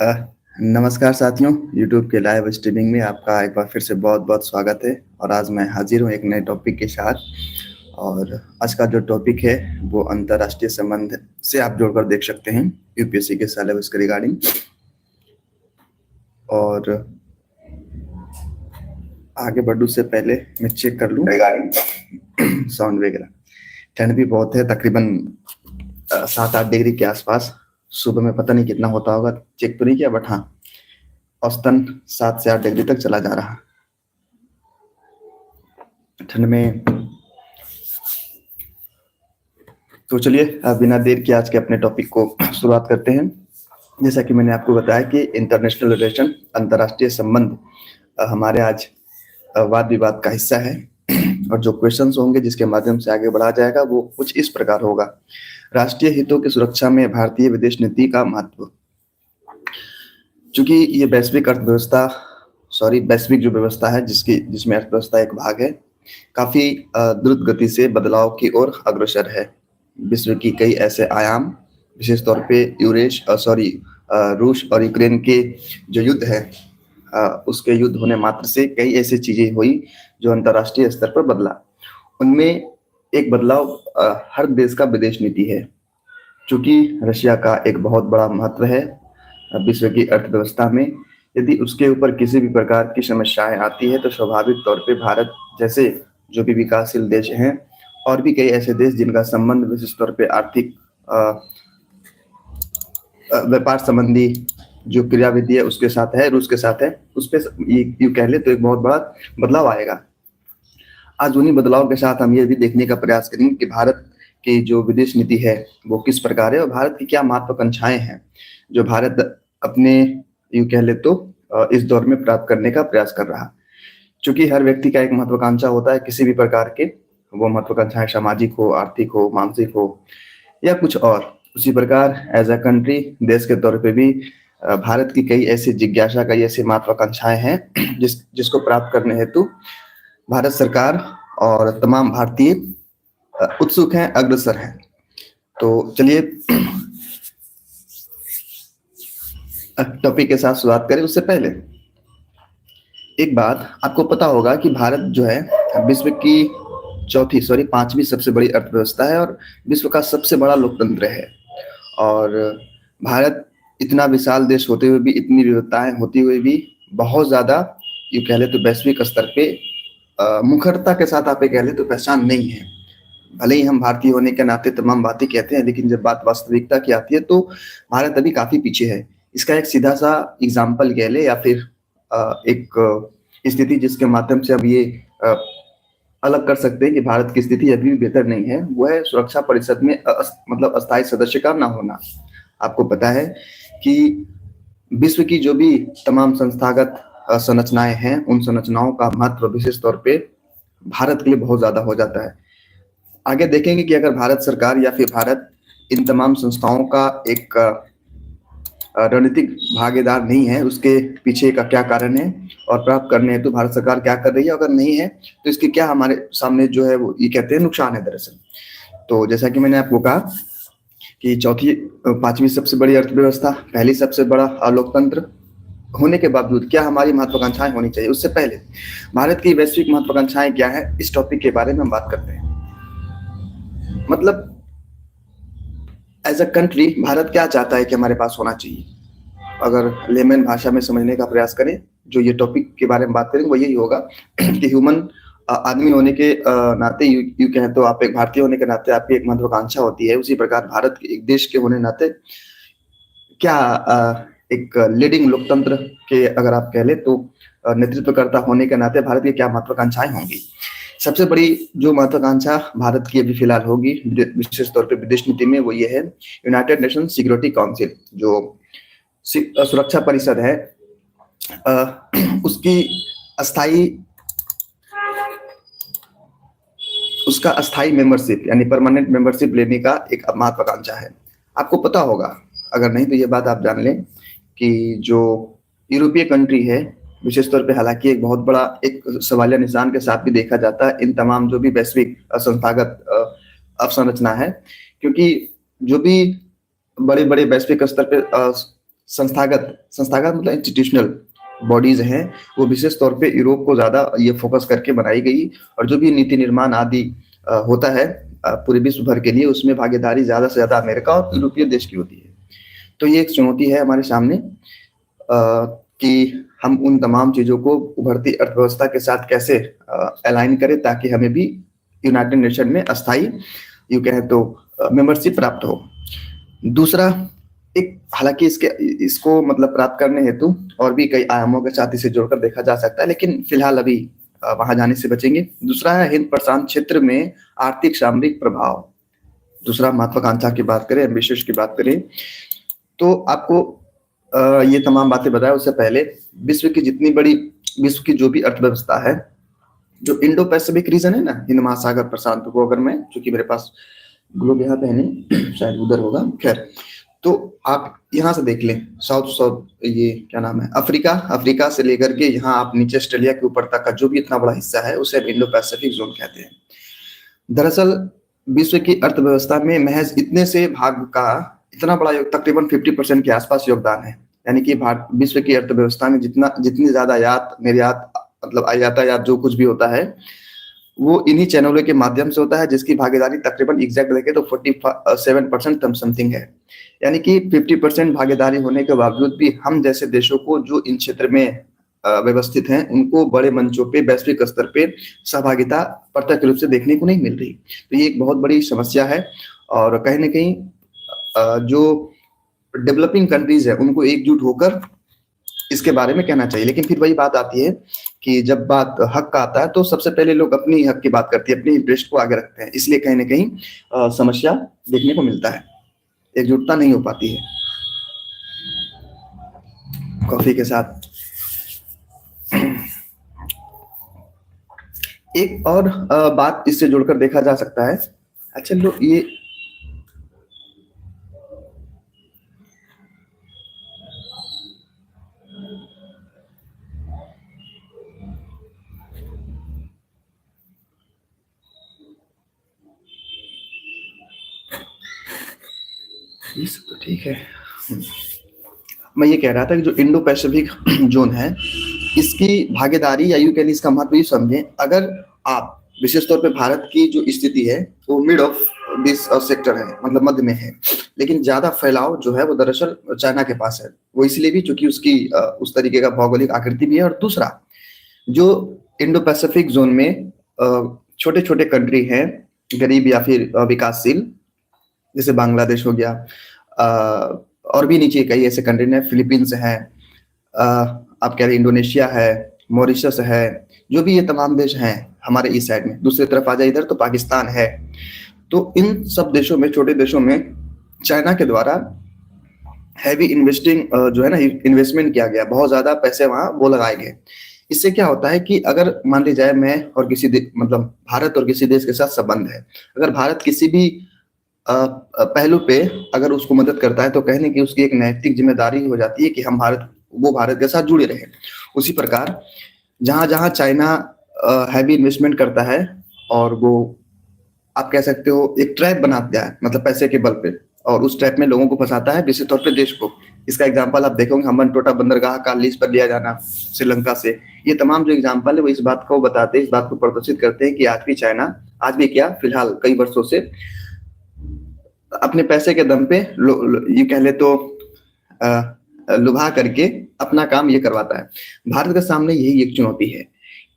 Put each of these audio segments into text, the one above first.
अ, नमस्कार साथियों, यूट्यूब के लाइव स्ट्रीमिंग में आपका एक बार फिर से बहुत-बहुत स्वागत है। और आज मैं हाज़िर हूँ एक नए टॉपिक के साथ। और आज का जो टॉपिक है वो अंतर्राष्ट्रीय संबंध से आप जोड़कर देख सकते हैं यूपीएससी के सिलेबस के रिगार्डिंग। और आगे बढ़ने से पहले मैं चेक कर लूँ रिगार्डिंग साउंड वगैरह। ठंड भी बहुत है, तकरीबन 7-8 डिग्री के आसपास। सुबह में पता नहीं कितना होता होगा, चेक तो नहीं किया, बट हाँ, औसतन 7 से 8 डिग्री तक चला जा रहा। ठंड में तो चलिए बिना देर के आज के अपने टॉपिक को शुरुआत करते हैं। जैसा कि मैंने आपको बताया कि इंटरनेशनल रिलेशन, अंतर्राष्ट्रीय संबंध हमारे आज वाद विवाद का हिस्सा है। और जो क्वेश्चंस होंगे जिसके माध्यम से आगे बढ़ा जाएगा वो कुछ इस प्रकार होगा। राष्ट्रीय हितों की सुरक्षा में भारतीय विदेश नीति का महत्व। चूंकि ये वैश्विक जो व्यवस्था है जिसमें अर्थव्यवस्था एक भाग है, काफी द्रुत गति से बदलाव की ओर अग्रसर है। विश्व की कई ऐसे आयाम, विशेष तौर पे रूस और यूक्रेन के जो युद्ध है, उसके युद्ध होने मात्र से कई ऐसी चीजें हुई जो अंतर्राष्ट्रीय स्तर पर बदला। उनमें एक बदलाव हर देश का विदेश नीति है। चूंकि रशिया का एक बहुत बड़ा महत्व है विश्व की अर्थव्यवस्था में, यदि उसके ऊपर किसी भी प्रकार की समस्याएं आती है तो स्वाभाविक तौर पे भारत जैसे जो भी विकासशील देश हैं और भी कई ऐसे देश जिनका संबंध विशेष तौर पे आर्थिक व्यापार संबंधी जो क्रियाविधि है उसके साथ है, रूस के साथ है, उस पर यूं कह ले तो एक बहुत बड़ा बदलाव आएगा। आज उन्हीं बदलाव के साथ हम ये भी देखने का प्रयास करेंगे कि भारत की जो विदेश नीति है वो किस प्रकार है और भारत की क्या महत्वाकांक्षाएं हैं जो भारत अपने यूं कह ले तो इस दौर में प्राप्त करने का प्रयास कर रहा। चूंकि हर व्यक्ति का एक महत्वाकांक्षा होता है किसी भी प्रकार के, वो महत्वाकांक्षाएं सामाजिक हो, आर्थिक हो, मानसिक हो या कुछ और। उसी प्रकार एज अ कंट्री, देश के तौर पे भी भारत की कई ऐसी जिज्ञासा, कई ऐसी महत्वाकांक्षाएं हैं जिसको प्राप्त करने हेतु भारत सरकार और तमाम भारतीय उत्सुक हैं, अग्रसर हैं। तो चलिए टॉपिक के साथ शुरुआत करें। उससे पहले एक बात आपको पता होगा कि भारत जो है विश्व की पांचवी सबसे बड़ी अर्थव्यवस्था है और विश्व का सबसे बड़ा लोकतंत्र है। और भारत इतना विशाल देश होते हुए भी, इतनी विविधताएं होती हुए भी बहुत ज्यादा ये कह ले तो वैश्विक स्तर पे मुखरता के साथ आप ये कह ले तो पहचान नहीं है। भले ही हम भारतीय होने के नाते तमाम बातें कहते हैं, लेकिन जब बात वास्तविकता की आती है तो भारत अभी काफी पीछे है। इसका एक सीधा सा एग्जाम्पल कह ले या फिर एक स्थिति जिसके माध्यम से अब ये अलग कर सकते हैं कि भारत की स्थिति अभी भी बेहतर नहीं है, वो है सुरक्षा परिषद में मतलब अस्थायी सदस्य का ना होना। आपको पता है कि विश्व की जो भी तमाम संस्थागत संरचनाएं हैं, उन संरचनाओं का महत्व विशेष तौर पे भारत के लिए बहुत ज्यादा हो जाता है। आगे देखेंगे कि अगर भारत सरकार या फिर भारत इन तमाम संस्थाओं का एक रणनीतिक भागीदार नहीं है, उसके पीछे का क्या कारण है और प्राप्त करने हेतु भारत सरकार क्या कर रही है, अगर नहीं है तो इसके क्या हमारे सामने जो है वो ये कहते हैं नुकसान है दरअसल। तो जैसा कि मैंने आपको कहा कि पांचवी सबसे बड़ी अर्थव्यवस्था, पहली सबसे बड़ा लोकतंत्र होने के बावजूद क्या हमारी महत्वाकांक्षाएं होनी चाहिए। उससे पहले भारत की वैश्विक महत्वाकांक्षाएं क्या है, इस टॉपिक के बारे में हम बात करते हैं। मतलब एज अ कंट्री भारत क्या चाहता है कि हमारे पास होना चाहिए। अगर लेमन भाषा में समझने का प्रयास करें, जो ये टॉपिक के बारे में बात करेंगे वो यही होगा कि ह्यूमन आदमी होने के नाते, यू कहें तो आप एक भारतीय होने के नाते आपकी एक महत्वाकांक्षा होती है। उसी प्रकार भारत के एक देश के होने नाते क्या एक लीडिंग लोकतंत्र के अगर आप कह ले तो नेतृत्वकर्ता होने के नाते भारत की क्या महत्वाकांक्षाएं होंगी। सबसे बड़ी जो महत्वाकांक्षा भारत की अभी फिलहाल होगी विशेष तौर पर विदेश नीति में, वो ये है यूनाइटेड नेशन सिक्योरिटी काउंसिल, जो सुरक्षा परिषद है, उसका अस्थाई मेंबरशिप यानी परमानेंट मेंबरशिप लेने का एक महत्वाकांक्षा है। आपको पता होगा, अगर नहीं तो ये बात आप जान लें कि जो यूरोपीय कंट्री है विशेष तौर पे, हालांकि एक बहुत बड़ा एक सवालिया निशान के साथ भी देखा जाता है इन तमाम जो भी वैश्विक संस्थागत अवसंरचना है, क्योंकि जो भी बड़े बड़े वैश्विक स्तर पे संस्थागत संस्थागत मतलब इंस्टीट्यूशनल बॉडीज हैं, वो विशेष तौर पे यूरोप को ज़्यादा ये फोकस करके बनाई गई। और जो भी नीति निर्माण आदि होता है पूरे विश्व भर के लिए, उसमें भागीदारी ज़्यादा से ज़्यादा अमेरिका और यूरोपीय देश की होती है। तो ये एक चुनौती है हमारे सामने कि हम उन तमाम चीज़ों को उभरती अर्थव्यवस्था के साथ कैसे अलाइन करें ताकि हमें भी यूनाइटेड नेशन में अस्थायी यूँ कहें तो मेंबरशिप प्राप्त हो। दूसरा, एक हालांकि इसको मतलब प्राप्त करने हेतु और भी कई आयामों के साथ इसे जोड़कर देखा जा सकता है, लेकिन फिलहाल अभी वहां जाने से बचेंगे। दूसरा है हिंद प्रशांत क्षेत्र में आर्थिक सामरिक प्रभाव। दूसरा महत्वाकांक्षा की बात करें, एम्बिशियस की बात करें, तो आपको ये तमाम बातें बताया उससे पहले विश्व की जो भी अर्थव्यवस्था है, जो इंडो पैसिफिक रीजन है ना, हिंद महासागर प्रशांत को, अगर मैं, चूंकि मेरे पास ग्लोब यहाँ पे है नहीं, शायद उधर होगा, खैर, तो आप यहाँ से देख लें, साउथ ये क्या नाम है, अफ्रीका से लेकर के यहाँ आप नीचे ऑस्ट्रेलिया के ऊपर तक का जो भी इतना बड़ा हिस्सा है उसे इंडो पैसिफिक जोन कहते हैं। दरअसल विश्व की अर्थव्यवस्था में महज इतने से भाग का इतना बड़ा तकरीबन 50% के आसपास योगदान है। यानी कि विश्व की अर्थव्यवस्था में जितनी ज्यादा आयात निर्यात मतलब यातायात जो कुछ भी होता है वो इन्हीं चैनलों के माध्यम से होता है, जिसकी भागीदारी तकरीबन एग्जैक्ट देखें तो 47% समथिंग है। यानी कि 50% भागीदारी होने के बावजूद भी हम जैसे देशों को जो इन क्षेत्र में व्यवस्थित हैं उनको बड़े मंचों पे वैश्विक स्तर पे सहभागिता प्रत्यक्ष रूप से देखने को नहीं मिल रही। तो ये एक बहुत बड़ी समस्या है और कहीं ना कहीं जो डेवलपिंग कंट्रीज है उनको एकजुट होकर इसके बारे में कहना चाहिए। लेकिन फिर वही बात आती है कि जब बात हक का आता है तो सबसे पहले लोग अपनी हक की बात करते हैं, अपनी इंटरेस्ट को आगे रखते हैं, इसलिए कहीं ना कहीं समस्या देखने को मिलता है, एकजुटता नहीं हो पाती है। कॉफी के साथ एक और बात इससे जोड़कर देखा जा सकता है। अच्छा लो, ये सब तो ठीक है। मैं ये कह रहा था कि जो इंडो पैसिफिक जोन है इसकी भागीदारी या यूं कह लीजिए इसका महत्व ये समझें, अगर आप विशेष तौर पे भारत की जो स्थिति है वो मिड ऑफ दिस सेक्टर है, मतलब मध्य में है, लेकिन ज्यादा फैलाव जो है वो दरअसल चाइना के पास है। वो इसलिए भी चूंकि उसकी उस तरीके का भौगोलिक आकृति भी है। और दूसरा, जो इंडो पैसिफिक जोन में छोटे छोटे कंट्री हैं गरीब या फिर विकासशील, जैसे बांग्लादेश हो गया, और भी नीचे कई ऐसे कंट्री हैं, फिलीपींस है, आप कह रहे इंडोनेशिया है, मॉरिशस है, जो भी ये तमाम देश हैं हमारे इस साइड में। दूसरी तरफ आ जाए इधर तो पाकिस्तान है। तो इन सब देशों में, छोटे देशों में चाइना के द्वारा हैवी इन्वेस्टिंग जो है ना, इन्वेस्टमेंट किया गया, बहुत ज्यादा पैसे वहां वो लगाए गए। इससे क्या होता है कि अगर मान ली जाए मैं और मतलब भारत और किसी देश के साथ संबंध है, अगर भारत किसी भी पहलू पे अगर उसको मदद करता है तो कहने की उसकी एक नैतिक जिम्मेदारी हो जाती है कि हम भारत के साथ जुड़े रहे। उसी प्रकार जहां जहां चाइना हैवी इन्वेस्टमेंट करता है और वो आप कह सकते हो एक ट्रैप बना दिया है, मतलब पैसे के बल पे, और उस ट्रैप में लोगों को फंसाता है, विशेष तौर पे देश को। इसका एग्जांपल आप देखोगे हम्बनटोटा बंदरगाह का लीज पर लिया जाना श्रीलंका से। ये तमाम जो एग्जांपल है वो इस बात को बताते हैं, इस बात को प्रदर्शित करते हैं कि आज भी चाइना, आज भी क्या फिलहाल कई वर्षों से अपने पैसे के दम पे ये कह ले तो लुभा करके अपना काम ये करवाता है। भारत के सामने यही एक चुनौती है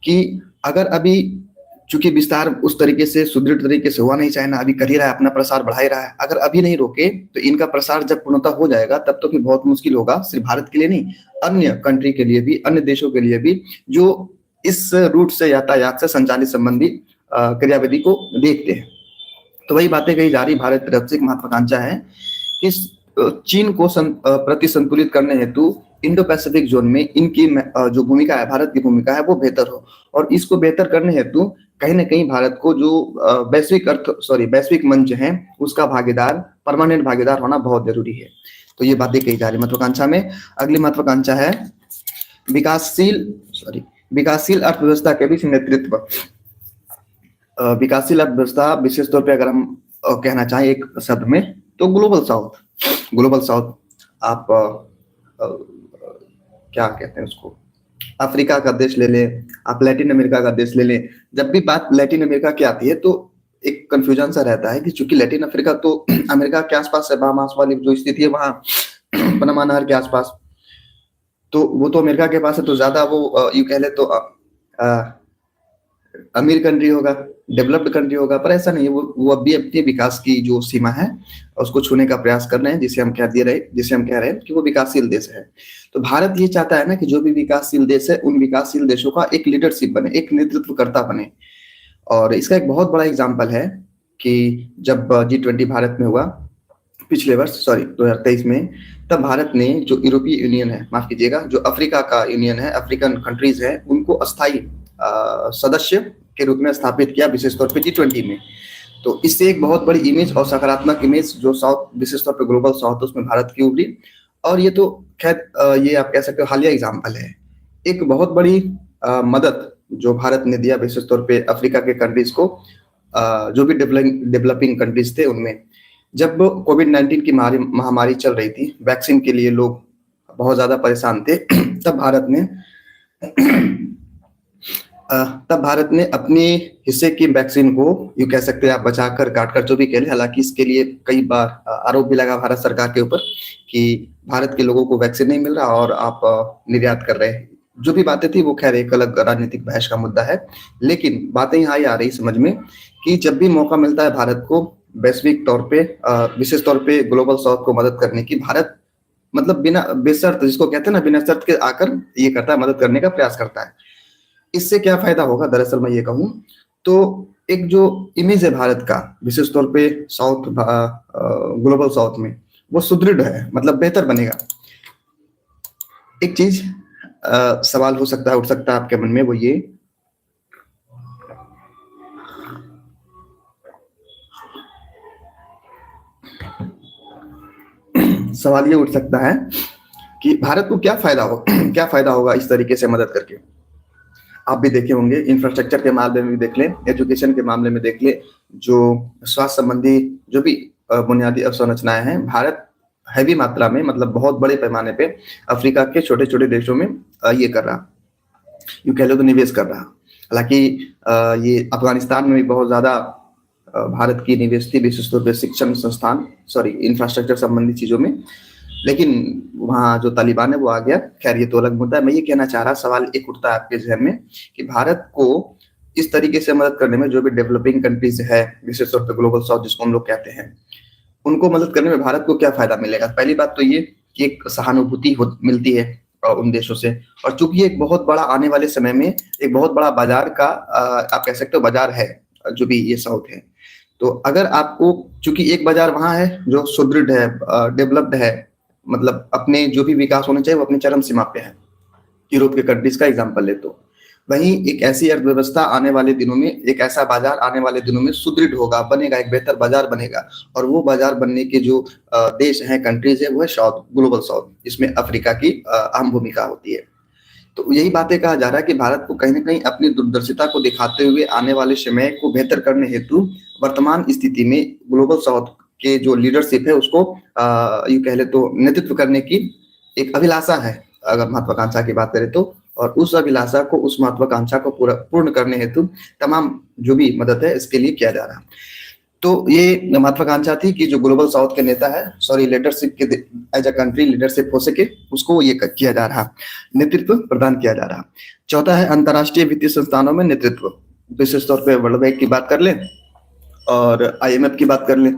कि अगर अभी चूंकि विस्तार उस तरीके से सुदृढ़ तरीके से हुआ नहीं, चाइना अभी कर ही रहा है, अपना प्रसार बढ़ा ही रहा है, अगर अभी नहीं रोके तो इनका प्रसार जब पूर्णतः हो जाएगा तब तो फिर बहुत मुश्किल होगा, सिर्फ भारत के लिए नहीं, अन्य कंट्री के लिए भी, अन्य देशों के लिए भी जो इस रूट से यातायात से संचालित संबंधी क्रियाविधि को देखते हैं। तो वही बातें कही जा रही, भारत की तरफ से एक महत्वाकांक्षा है कि चीन को प्रति संतुलित करने हेतु इंडो पैसिफिक जोन में इनकी जो भूमिका है, भारत की भूमिका है, वो बेहतर हो। और इसको बेहतर करने हेतु कहीं ना कहीं भारत को जो वैश्विक मंच है उसका भागीदार, परमानेंट भागीदार होना बहुत जरूरी है। तो ये बातें कही जा रही महत्वाकांक्षा में। अगली महत्वाकांक्षा है विकासशील अर्थव्यवस्था के बीच नेतृत्व। विकासशील अर्थव्यवस्था विशेष तौर पे अगर हम कहना चाहें एक शब्द में तो ग्लोबल साउथ आप क्या कहते हैं उसको, अफ्रीका का देश ले लें, आप लैटिन अमेरिका का देश ले लें, जब भी बात लैटिन अमेरिका की आती है तो एक कंफ्यूजन सा रहता है कि चूंकि लैटिन अफ्रीका तो अमेरिका के आसपास है, बहामास वाली जो स्थिति है वहाँ पनामा नहर के आसपास, तो वो तो अमेरिका के पास है, तो ज्यादा वो यूं कह ले तो अमीर कंट्री होगा, डेवलप्ड कंट्री होगा, पर ऐसा नहीं है। वो अब भी अपने विकास की जो सीमा है उसको छूने का प्रयास कर रहे हैं, जिसे हम कह रहे हैं कि वो विकासशील देश है। तो भारत ये चाहता है ना कि जो भी विकासशील देश है उन विकासशील देशों का एक लीडरशिप बने, एक नेतृत्वकर्ता बने। और इसका एक बहुत बड़ा एग्जाम्पल है कि जब G20 भारत में हुआ पिछले वर्ष, सॉरी 2023 में, तब भारत ने जो यूरोपीय यूनियन है, माफ कीजिएगा, जो अफ्रीका का यूनियन है, अफ्रीकन कंट्रीज है, उनको अस्थायी सदस्य के रूप में स्थापित किया, विशेष तौर पे G20 में। तो इससे एक बहुत बड़ी इमेज और सकारात्मक इमेज जो साउथ, विशेष तौर पे ग्लोबल साउथ, उसमें भारत की उभरी। और ये तो खैर ये आप कह सकते हो हालिया एग्जाम्पल है। एक बहुत बड़ी मदद जो भारत ने दिया विशेष तौर पे अफ्रीका के कंट्रीज को, जो भी डेवलपिंग कंट्रीज थे उनमें, जब कोविड-19 की महामारी चल रही थी, वैक्सीन के लिए लोग बहुत ज्यादा परेशान थे, तब भारत ने अपने हिस्से की वैक्सीन को, यू कह सकते हैं आप, बचाकर काटकर जो भी कह ले, हालांकि इसके लिए कई बार आरोप भी लगा भारत सरकार के ऊपर कि भारत के लोगों को वैक्सीन नहीं मिल रहा और आप निर्यात कर रहे हैं। जो भी बातें थी वो खैर एक अलग राजनीतिक बहस का मुद्दा है, लेकिन बातें यहाँ आ रही समझ में कि जब भी मौका मिलता है भारत को वैश्विक तौर पे, विशेष तौर पे ग्लोबल साउथ को मदद करने की, भारत मतलब बिना बेशर्त, जिसको कहते हैं ना, बिना शर्त के आकर ये करता है, मदद करने का प्रयास करता है। इससे क्या फायदा होगा, दरअसल मैं ये कहूँ तो एक जो इमेज है भारत का विशेष तौर पे साउथ, ग्लोबल साउथ में, वो सुदृढ़ है, मतलब बेहतर बनेगा। एक चीज सवाल हो सकता है, उठ सकता है आपके मन में, वो ये सवाल ये उठ सकता है कि भारत को क्या फायदा हो क्या फायदा होगा इस तरीके से मदद करके। आप भी देखे होंगे, इंफ्रास्ट्रक्चर के मामले में भी देख लें, एजुकेशन के मामले में देख लें, जो स्वास्थ्य संबंधी जो भी बुनियादी अवसंरचनाएं हैं, भारत हैवी मात्रा में, मतलब बहुत बड़े पैमाने पे अफ्रीका के छोटे छोटे देशों में ये कर रहा, यू कह लो तो निवेश कर रहा। हालांकि ये अफगानिस्तान में भी बहुत ज्यादा भारत की निवेश थी, विशेष तौर पर शिक्षण संस्थान, सॉरी इंफ्रास्ट्रक्चर संबंधी चीजों में, लेकिन वहाँ जो तालिबान है वो आ गया। खैर ये तो अलग मुद्दा है। मैं ये कहना चाह रहा, सवाल एक उठता है आपके जहन में कि भारत को इस तरीके से मदद करने में, जो भी डेवलपिंग कंट्रीज है, विशेष तौर पर ग्लोबल साउथ जिसको हम लोग कहते हैं, उनको मदद करने में भारत को क्या फायदा मिलेगा। पहली बात तो ये कि एक सहानुभूति मिलती है उन देशों से, और चूंकि एक बहुत बड़ा आने वाले समय में एक बहुत बड़ा बाजार का आप कह सकते हो बाजार है जो भी ये साउथ है। तो अगर आपको, चूंकि एक बाजार वहां है जो सुदृढ़ है, डेवलप्ड है, मतलब अपने जो भी विकास होने चाहिए वो अपनी चरम सीमा पे है, यूरोप के कंट्रीज का एग्जांपल ले तो, वहीं एक ऐसी अर्थव्यवस्था आने वाले दिनों में, एक ऐसा बाजार आने वाले दिनों में सुदृढ़ होगा, बनेगा, एक बेहतर बाजार बनेगा। और वो बाजार बनने के जो देश हैं, कंट्रीज है, वो है साउथ, ग्लोबल साउथ, जिसमें अफ्रीका की अहम भूमिका होती है। तो यही बातें कहा जा रहा है कि भारत को कहीं ना कहीं अपनी दूरदर्शिता को दिखाते हुए आने वाले समय को बेहतर करने हेतु वर्तमान स्थिति में ग्लोबल साउथ के जो लीडरशिप है उसको यूं कह ले तो नेतृत्व करने की एक अभिलाषा है, अगर महत्वाकांक्षा की बात करें तो। और उस अभिलाषा को, उस महत्वाकांक्षा को पूर्ण करने हेतु तमाम जो भी मदद है इसके लिए किया जा रहा है। तो ये महत्वाकांक्षा थी कि जो ग्लोबल साउथ के नेता है, सॉरी लीडरशिप के एज अ कंट्री लीडरशिप हो सके, उसको ये किया जा रहा, नेतृत्व प्रदान किया जा रहा। चौथा है अंतर्राष्ट्रीय वित्तीय संस्थानों में नेतृत्व, विशेष तौर पर वर्ल्ड बैंक की बात कर लें और IMF की बात कर लें।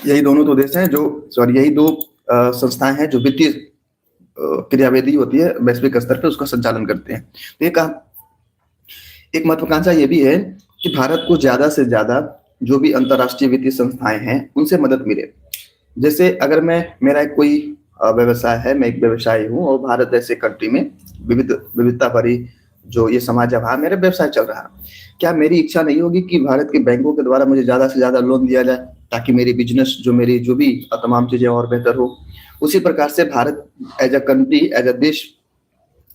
यही दोनों तो देश हैं जो, सॉरी यही दो संस्थाएं हैं जो वित्तीय क्रियाविधि होती है वैश्विक स्तर पर, उसका संचालन करते हैं। तो एक महत्वाकांक्षा ये भी है कि भारत को ज्यादा से ज्यादा जो भी अंतर्राष्ट्रीय वित्तीय संस्थाएं हैं उनसे मदद मिले। जैसे अगर मेरा एक कोई व्यवसाय है, मैं एक व्यवसायी हूँ और भारत जैसे कंट्री में विविधता भरी जो ये समाज है, वहां मेरा व्यवसाय चल रहा, क्या मेरी इच्छा नहीं होगी कि भारत के बैंकों के द्वारा मुझे ज्यादा से ज्यादा लोन दिया जाए ताकि मेरी बिजनेस, जो मेरी जो भी तमाम चीजें और बेहतर हो। उसी प्रकार से भारत as a country, as a देश,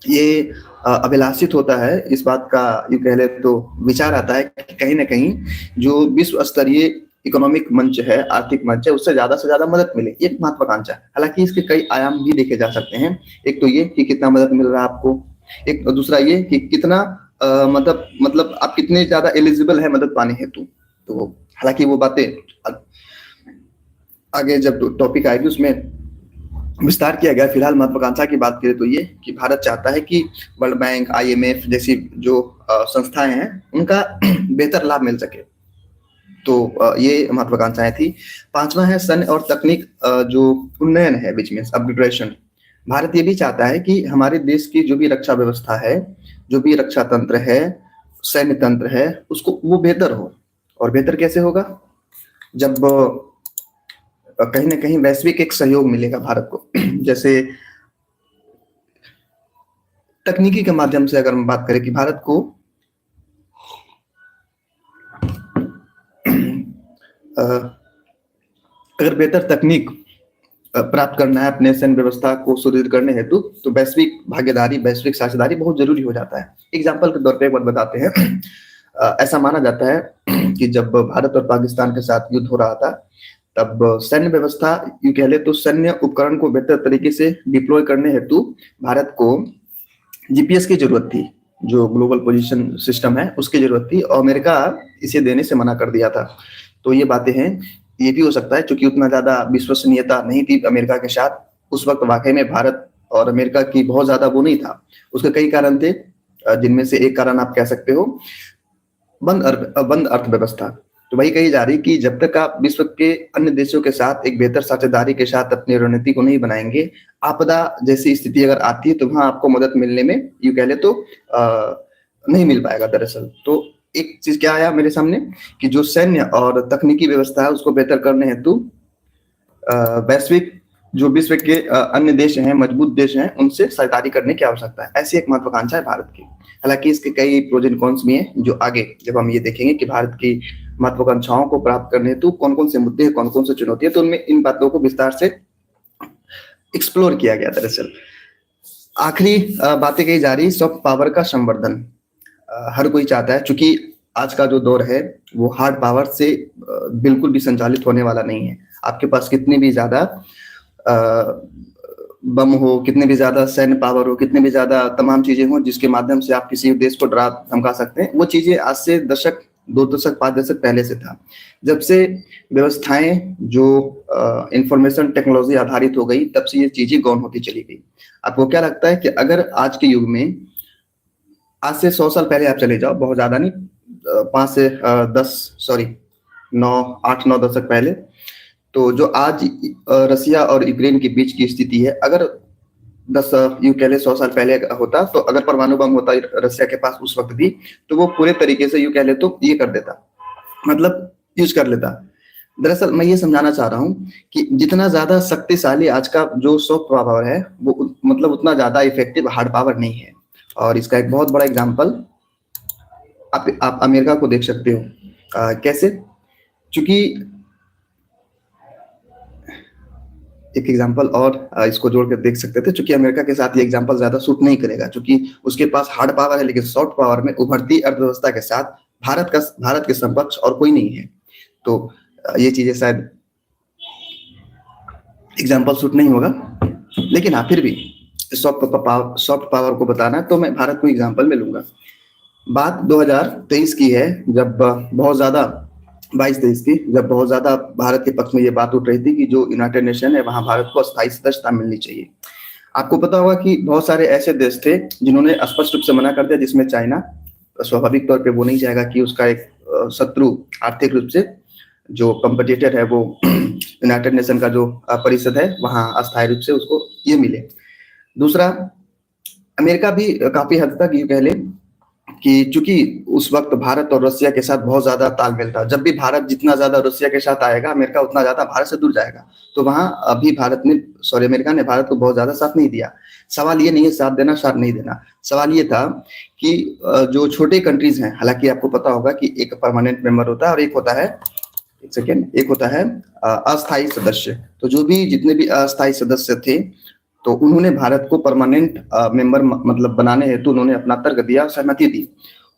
ये अभिलाषित होता है, इस बात का ये कह ले तो विचार आता है कि कहीं ना कहीं जो विश्व स्तरीय इकोनॉमिक मंच है, आर्थिक मंच है, उससे ज्यादा से ज्यादा मदद मिले, ये एक महत्वाकांक्षा है। हालांकि इसके कई आयाम भी देखे जा सकते हैं। एक तो ये कि कितना मदद मिल रहा है आपको, एक दूसरा ये कि कितना मतलब आप कितने ज्यादा एलिजिबल है मदद पाने हेतु। तो हालांकि वो बातें आगे जब टॉपिक आएगी उसमें विस्तार किया गया। फिलहाल महत्वाकांक्षा की बात करें तो ये कि भारत चाहता है कि वर्ल्ड बैंक, IMF जैसी जो संस्थाएं हैं उनका बेहतर लाभ मिल सके। तो ये महत्वाकांक्षाएं थी। पांचवा है सैन्य और तकनीक जो उन्नयन है, बीच में अपग्रेडेशन। भारत ये भी चाहता है कि हमारे देश की जो भी रक्षा व्यवस्था है, जो भी रक्षा तंत्र है, सैन्य तंत्र है, उसको वो बेहतर हो। और बेहतर कैसे होगा? जब कहीं ना कहीं वैश्विक एक सहयोग मिलेगा भारत को। जैसे तकनीकी के माध्यम से अगर हम बात करें कि भारत को अगर बेहतर तकनीक प्राप्त करना है अपने सैन्य व्यवस्था को सुदृढ़ करने हेतु, तो वैश्विक भागीदारी, वैश्विक साझेदारी बहुत जरूरी हो जाता है। एग्जाम्पल के तौर पे एक बात बताते हैं। ऐसा माना जाता है कि जब भारत और पाकिस्तान के साथ युद्ध हो रहा था, तब सैन्य व्यवस्था, यूं कह ले तो सैन्य उपकरण को बेहतर तरीके से डिप्लॉय करने हेतु भारत को GPS की जरूरत थी, जो ग्लोबल पोजीशन सिस्टम है उसकी जरूरत थी, और अमेरिका इसे देने से मना कर दिया था। तो ये बातें हैं। ये भी हो सकता है क्योंकि उतना ज्यादा विश्वसनीयता नहीं थी अमेरिका के साथ उस वक्त। वाकई में भारत और अमेरिका की बहुत ज्यादा वो नहीं था। उसके कई कारण थे, जिनमें से एक कारण आप कह सकते हो बंद अर्थव्यवस्था। तो वही कही जा रही कि जब तक आप विश्व के अन्य देशों के साथ एक बेहतर साझेदारी के साथ अपनी रणनीति को नहीं बनाएंगे, आपदा जैसी स्थिति अगर आती है तो वहां आपको मदद मिलने में, यूं कह ले तो नहीं मिल पाएगा दरअसल। तो एक चीज क्या आया मेरे सामने कि जो सैन्य और तकनीकी व्यवस्था है उसको बेहतर करने हेतु वैश्विक जो विश्व के अन्य देश हैं, मजबूत देश हैं, उनसे साझेदारी करने की आवश्यकता है। ऐसी एक महत्वाकांक्षा है भारत की। हालांकि इसके कई प्रोज एंड कॉन्स भी हैं, जो आगे जब हम ये देखेंगे कि भारत की महत्वाकांक्षाओं को प्राप्त करने हेतु कौन कौन से मुद्दे हैं, कौन कौन से चुनौती है, तो उनमें इन बातों को विस्तार से एक्सप्लोर किया गया। दरअसल आखिरी बातें कही जा रही सॉफ्ट पावर का संवर्धन। हर कोई चाहता है, चूंकि आज का जो दौर है वो हार्ड पावर से बिल्कुल भी संचालित होने वाला नहीं है। आपके पास कितनी भी ज्यादा बम हो, कितने भी ज्यादा सैन्य पावर हो, कितने भी ज्यादा तमाम चीजें हो जिसके माध्यम से आप किसी देश को डरा धमका सकते हैं, वो चीजें आज से दशक, 2 दशक, 5 दशक पहले से था। जब से व्यवस्थाएं जो इंफॉर्मेशन टेक्नोलॉजी आधारित हो गई, तब से ये चीजें गौण होती चली गई। आपको क्या लगता है कि अगर आज के युग में, आज से 100 साल पहले आप चले जाओ, बहुत ज्यादा नहीं, 5 से 8 9 दशक पहले, तो जो आज रसिया और यूक्रेन के बीच की स्थिति है, अगर 10 यूं कह ले 100 साल पहले होता, तो अगर परमाणु बम होता रसिया के पास उस वक्त भी, तो वो पूरे तरीके से यूं कह ले तो ये कर देता, मतलब यूज कर लेता। दरअसल मैं ये समझाना चाह रहा हूँ कि जितना ज्यादा शक्तिशाली आज का जो सॉफ्ट पावर है, वो मतलब उतना ज्यादा इफेक्टिव हार्ड पावर नहीं है। और इसका एक बहुत बड़ा एग्जाम्पल आप अमेरिका को देख सकते हो। कैसे? क्योंकि एक एग्जांपल और इसको जोड़ कर देख सकते थे, क्योंकि अमेरिका के साथ ये एग्जांपल ज्यादा सूट नहीं करेगा, क्योंकि उसके पास हार्ड पावर है, लेकिन सॉफ्ट पावर में उभरती अर्थव्यवस्था के साथ भारत के समकक्ष और कोई नहीं है। तो ये चीजें शायद एग्जांपल सूट नहीं होगा, लेकिन हाँ फिर भी सॉफ्ट पावर को बताना तो मैं भारत को एग्जांपल में लूंगा। बात 2023 की है, जब बहुत ज्यादा 22-23 की, जब बहुत ज्यादा भारत के पक्ष में ये बात उठ रही थी कि जो यूनाइटेड नेशन है वहां भारत को अस्थायी सदस्यता मिलनी चाहिए। आपको पता होगा कि बहुत सारे ऐसे देश थे जिन्होंने स्पष्ट रूप से मना कर दिया, जिसमें चाइना स्वाभाविक तौर पे वो नहीं चाहेगा कि उसका एक शत्रु, आर्थिक रूप से जो कंपटीटर है, वो यूनाइटेड नेशन का जो परिषद है वहां अस्थायी रूप से उसको ये मिले। दूसरा, अमेरिका भी काफी हद तक ये कह ले कि चूंकि उस वक्त भारत और रसिया के साथ बहुत ज्यादा तालमेल था, जब भी भारत जितना ज्यादा रसिया के साथ आएगा, अमेरिका उतना ज्यादा भारत से दूर जाएगा। तो वहां अभी अमेरिका ने भारत को बहुत ज्यादा साथ नहीं दिया। सवाल ये नहीं है साथ देना साथ नहीं देना, सवाल ये था कि जो छोटे कंट्रीज हैं, हालांकि आपको पता होगा कि एक परमानेंट मेंबर होता है और एक होता है अस्थायी सदस्य। तो जो भी जितने भी अस्थायी सदस्य थे, तो उन्होंने भारत को परमानेंट मेंबर मतलब बनाने हेतु उन्होंने अपना तर्क दिया, सहमति दी।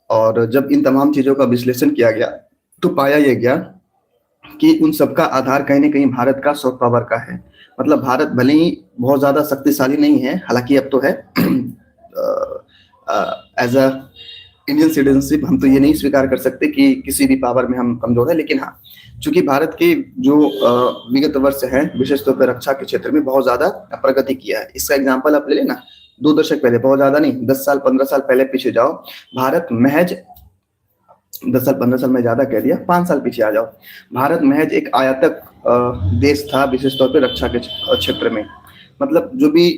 और जब इन तमाम चीजों का विश्लेषण किया गया तो पाया यह गया कि उन सबका आधार कहीं न कहीं भारत का सॉफ्ट पावर का है। मतलब भारत भले ही बहुत ज़्यादा शक्तिशाली नहीं है, हालाँकि अब तो है। एज़ अ इंडियन सिटीज़नशिप हम तो ये नहीं स्वीकार कर सकते कि किसी भी पावर में हम कमज़ोर हैं, लेकिन हाँ, चूँकि भारत के जो विगत वर्ष हैं, विशेष तौर पे रक्षा के क्षेत्र में बहुत ज़्यादा प्रगति किया है। इसका एग्ज़ाम्पल आप ले लें ना, 2 दशक पहले, बहुत ज़्यादा नहीं, 10 साल, 15 साल पहले पीछे जाओ, भारत महज़ 10 साल, 15 साल में ज़्यादा कह दिया, 5 साल पीछे आ जाओ। भारत महज़ एक आयातक देश था, विशेष तौर पे रक्षा के क्षेत्र में। मतलब जो भी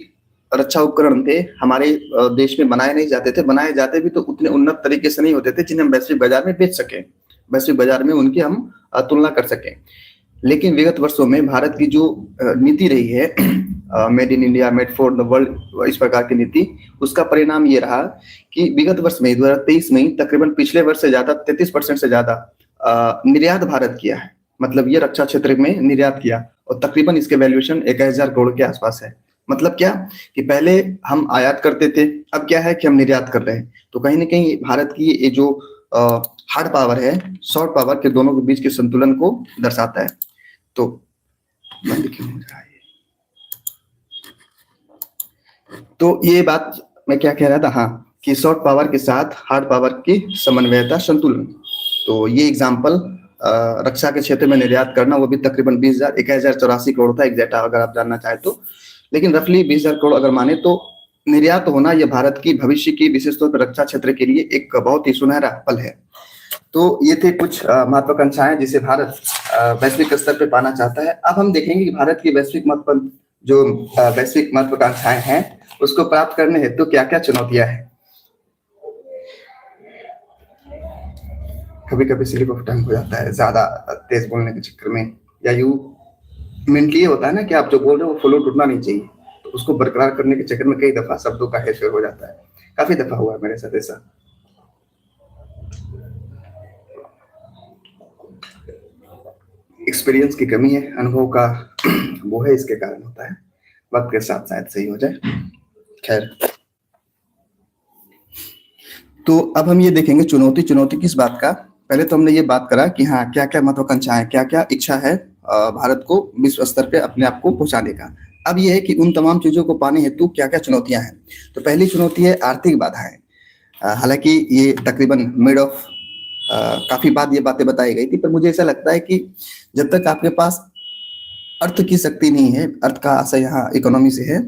रक्षा उपकरण थे, हमारे देश में बनाए नहीं जाते थे, बनाए जाते भी तो उतने उन्नत तरीके से नहीं होते थे, जिन्हें हम वैश्विक बाज़ार में बेच सकें, वैश्विक बाज़ार में उनकी हम तुलना कर सकें। लेकिन विगत वर्षों में भारत की जो नीति रही है, made in India, made for the world, इस प्रकार की नीति, उसका परिणाम ये रहा कि विगत वर्ष में 2023 में तकरीबन पिछले वर्ष से ज़्यादा 33% से ज़्यादा निर्यात भारत किया है। मतलब ये रक्षा क्षेत्र में निर्यात किया, और तकरीबन इसके वैल्यूएशन 1000 करोड़ के आसपास है। मतलब क्या कि पहले हम आयात करते थे, अब क्या है कि हम निर्यात कर रहे हैं। तो कहीं न कहीं भारत की ये जो हार्ड पावर है, सॉफ्ट पावर के दोनों के बीच के संतुलन को दर्शाता है। तो ये बात मैं क्या कह रहा था, हाँ, कि सॉफ्ट पावर के साथ हार्ड पावर की समन्वयता, संतुलन। तो ये एग्जाम्पल रक्षा के क्षेत्र में निर्यात करना, वो भी तकरीबन 1084 करोड़ था एग्जैक्ट, अगर आप जानना चाहे तो, लेकिन रफली 20,000 करोड़ अगर माने तो निर्यात होना ये भारत की भविष्य की, विशेष तौर पर रक्षा क्षेत्र के लिए एक बहुत ही सुनहरा पल है। तो ये थे कुछ महत्वाकांक्षाएं जिसे भारत वैश्विक स्तर पे पाना चाहता है। अब हम देखेंगे कि भारत की वैश्विक महत्वाकांक्षाएं हैं, उसको प्राप्त करने हेतु तो क्या क्या चुनौतियां हैं। कभी कभी स्लिप ऑफ टंग हो जाता है ज्यादा तेज बोलने के चक्कर में, या यू मेंटली होता है ना कि आप जो बोल रहे हो वो फ्लो टूटना नहीं चाहिए, तो उसको बरकरार करने के चक्कर में कई दफा शब्दों का हेरफेर हो जाता है। काफी दफा हुआ है मेरे साथ ऐसा। एक्सपीरियंस की कमी है, अनुभव का वो है, इसके कारण होता है। वक्त के साथ शायद सही हो जाए। खैर, तो अब हम ये देखेंगे चुनौती किस बात का। पहले तो हमने ये बात करा कि हाँ, क्या क्या महत्वाकांक्षाएं, क्या क्या इच्छा है भारत को विश्व स्तर पे अपने आप को पहुंचाने का। अब ये है कि उन तमाम चीजों को पाने हेतु क्या क्या चुनौतियां हैं। तो पहली चुनौती है आर्थिक बाधाएं। हालांकि ये तकरीबन मिड ऑफ काफी बाद ये बातें बताई गई थी, पर मुझे ऐसा लगता है कि जब तक आपके पास अर्थ की शक्ति नहीं है, अर्थ का आशय यहाँ इकोनॉमी से है,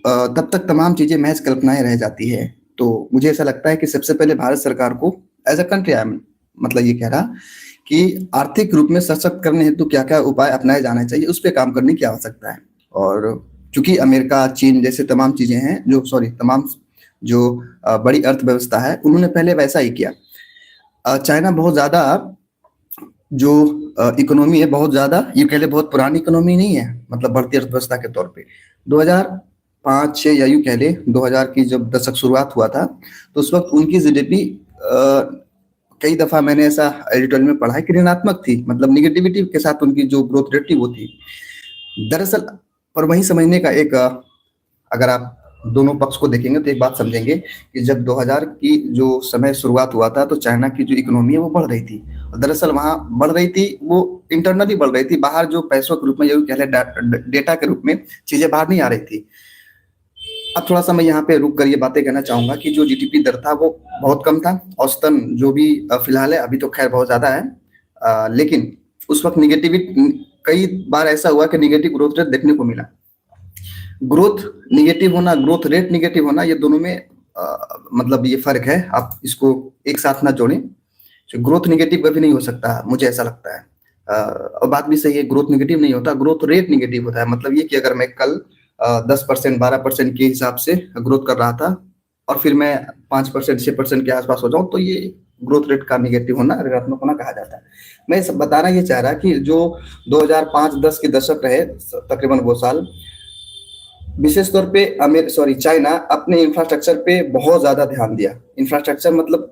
तब तक तमाम चीजें महज कल्पनाएं रह जाती है। तो मुझे ऐसा लगता है कि सबसे पहले भारत सरकार को एज अ कंट्री, मतलब ये कह रहा कि आर्थिक रूप में सशक्त करने हेतु क्या क्या उपाय अपनाए जाने चाहिए, उस पर काम करने की आवश्यकता है। और चूंकि अमेरिका, चीन जैसे तमाम चीजें हैं तमाम जो बड़ी अर्थव्यवस्था है, उन्होंने पहले वैसा ही किया। चाइना बहुत ज्यादा जो इकोनॉमी है, बहुत ज्यादा, ये कह ले बहुत पुरानी इकोनॉमी नहीं है, मतलब बढ़ती अर्थव्यवस्था के तौर पे 2005-6 या यूं कह ले 2000 की जब दशक शुरुआत हुआ था, तो उस वक्त उनकी जीडीपी कई दफा मैंने ऐसा एडिटोरियल में पढ़ा है कि ऋणात्मक थी, मतलब निगेटिविटी के साथ उनकी जो ग्रोथ रेट थी वो थी दरअसल। पर वही समझने का एक, अगर आप दोनों पक्ष को देखेंगे तो एक बात समझेंगे कि जब 2000 की जो समय शुरुआत हुआ था, तो चाइना की जो इकोनॉमी है वो बढ़ रही थी, और दरअसल वहां बढ़ रही थी, वो इंटरनली बढ़ रही थी, बाहर जो पैसों के रूप में, कह ले डेटा के रूप में चीजें बाहर नहीं आ रही थी। अब थोड़ा सा मैं यहाँ पे रुक कर ये बातें कहना चाहूंगा कि जो जीडीपी दर था वो बहुत कम था, औसतन जो भी फिलहाल है, अभी तो खैर बहुत ज्यादा है, लेकिन उस वक्त निगेटिविटी, कई बार ऐसा हुआ कि निगेटिव ग्रोथ रेट देखने को मिला। ग्रोथ निगेटिव होना, ग्रोथ रेट निगेटिव होना, ये दोनों में मतलब ये फर्क है, आप इसको एक साथ ना जोड़ें। ग्रोथ निगेटिव कभी नहीं हो सकता, मुझे ऐसा लगता है। और बात भी सही है, ग्रोथ निगेटिव नहीं होता, ग्रोथ रेट निगेटिव होता है। मतलब ये कि अगर मैं कल 10%, 12% के हिसाब से ग्रोथ कर रहा था, और फिर मैं 5%, 6% के आसपास हो जाऊं, तो ये ग्रोथ रेट का निगेटिव होना, ऋणात्मक होना कहा जाता है। मैं सब बताना ये चाह रहा कि जो 2005-10 के दशक रहे, तकरीबन वो साल, विशेष तौर पे चाइना अपने इंफ्रास्ट्रक्चर पे बहुत ज्यादा ध्यान दिया। इंफ्रास्ट्रक्चर मतलब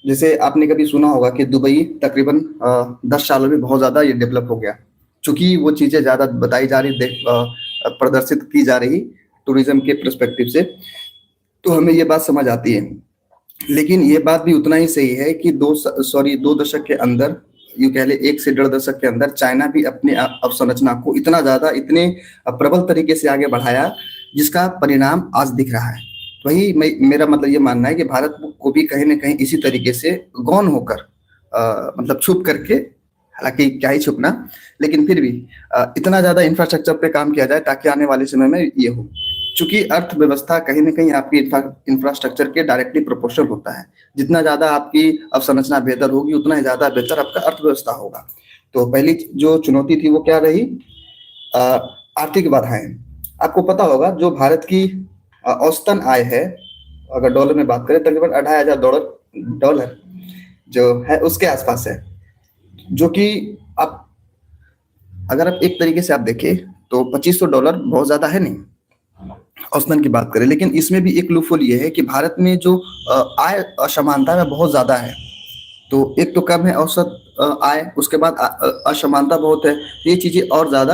जैसे आपने कभी सुना होगा कि दुबई तकरीबन 10 सालों में बहुत ज्यादा ये डेवलप हो गया, चूंकि वो चीजें ज्यादा बताई जा रही, प्रदर्शित की जा रही टूरिज्म के पर्सपेक्टिव से, तो हमें ये बात समझ आती है। लेकिन ये बात भी उतना ही सही है कि दो दशक के अंदर यूं कह ले 1 से 1.5 दशक के अंदर चाइना भी अपने अवसंरचना को इतना ज्यादा, इतने प्रबल तरीके से आगे बढ़ाया, जिसका परिणाम आज दिख रहा है। वही मेरा मतलब ये मानना है कि भारत को भी कहीं ना कहीं इसी तरीके से गौन होकर, मतलब छुप करके, हालांकि क्या ही छुपना, लेकिन फिर भी इतना ज्यादा इंफ्रास्ट्रक्चर पे काम किया जाए ताकि आने वाले समय में ये हो। चूंकि अर्थव्यवस्था कहीं ना कहीं आपकी इंफ्रास्ट्रक्चर के डायरेक्टली प्रोपोर्शनल होता है। जितना ज्यादा आपकी अवसंरचना बेहतर होगी, उतना ही ज्यादा बेहतर आपका अर्थव्यवस्था होगा। तो पहली जो चुनौती थी वो क्या रही? आर्थिक बाधाएं। आपको पता होगा जो भारत की औसतन आय है, अगर डॉलर में बात करें, तकरीबन 28,000 डॉलर जो है उसके आसपास है। जो कि आप अगर आप एक तरीके से आप देखें तो $2,500 बहुत ज्यादा है नहीं, औसतन की बात करें। लेकिन इसमें भी एक लूपहोल ये है कि भारत में जो आय असमानता है बहुत ज्यादा है। तो एक तो कम है औसत आय, उसके बाद असमानता बहुत है। ये चीजें और ज्यादा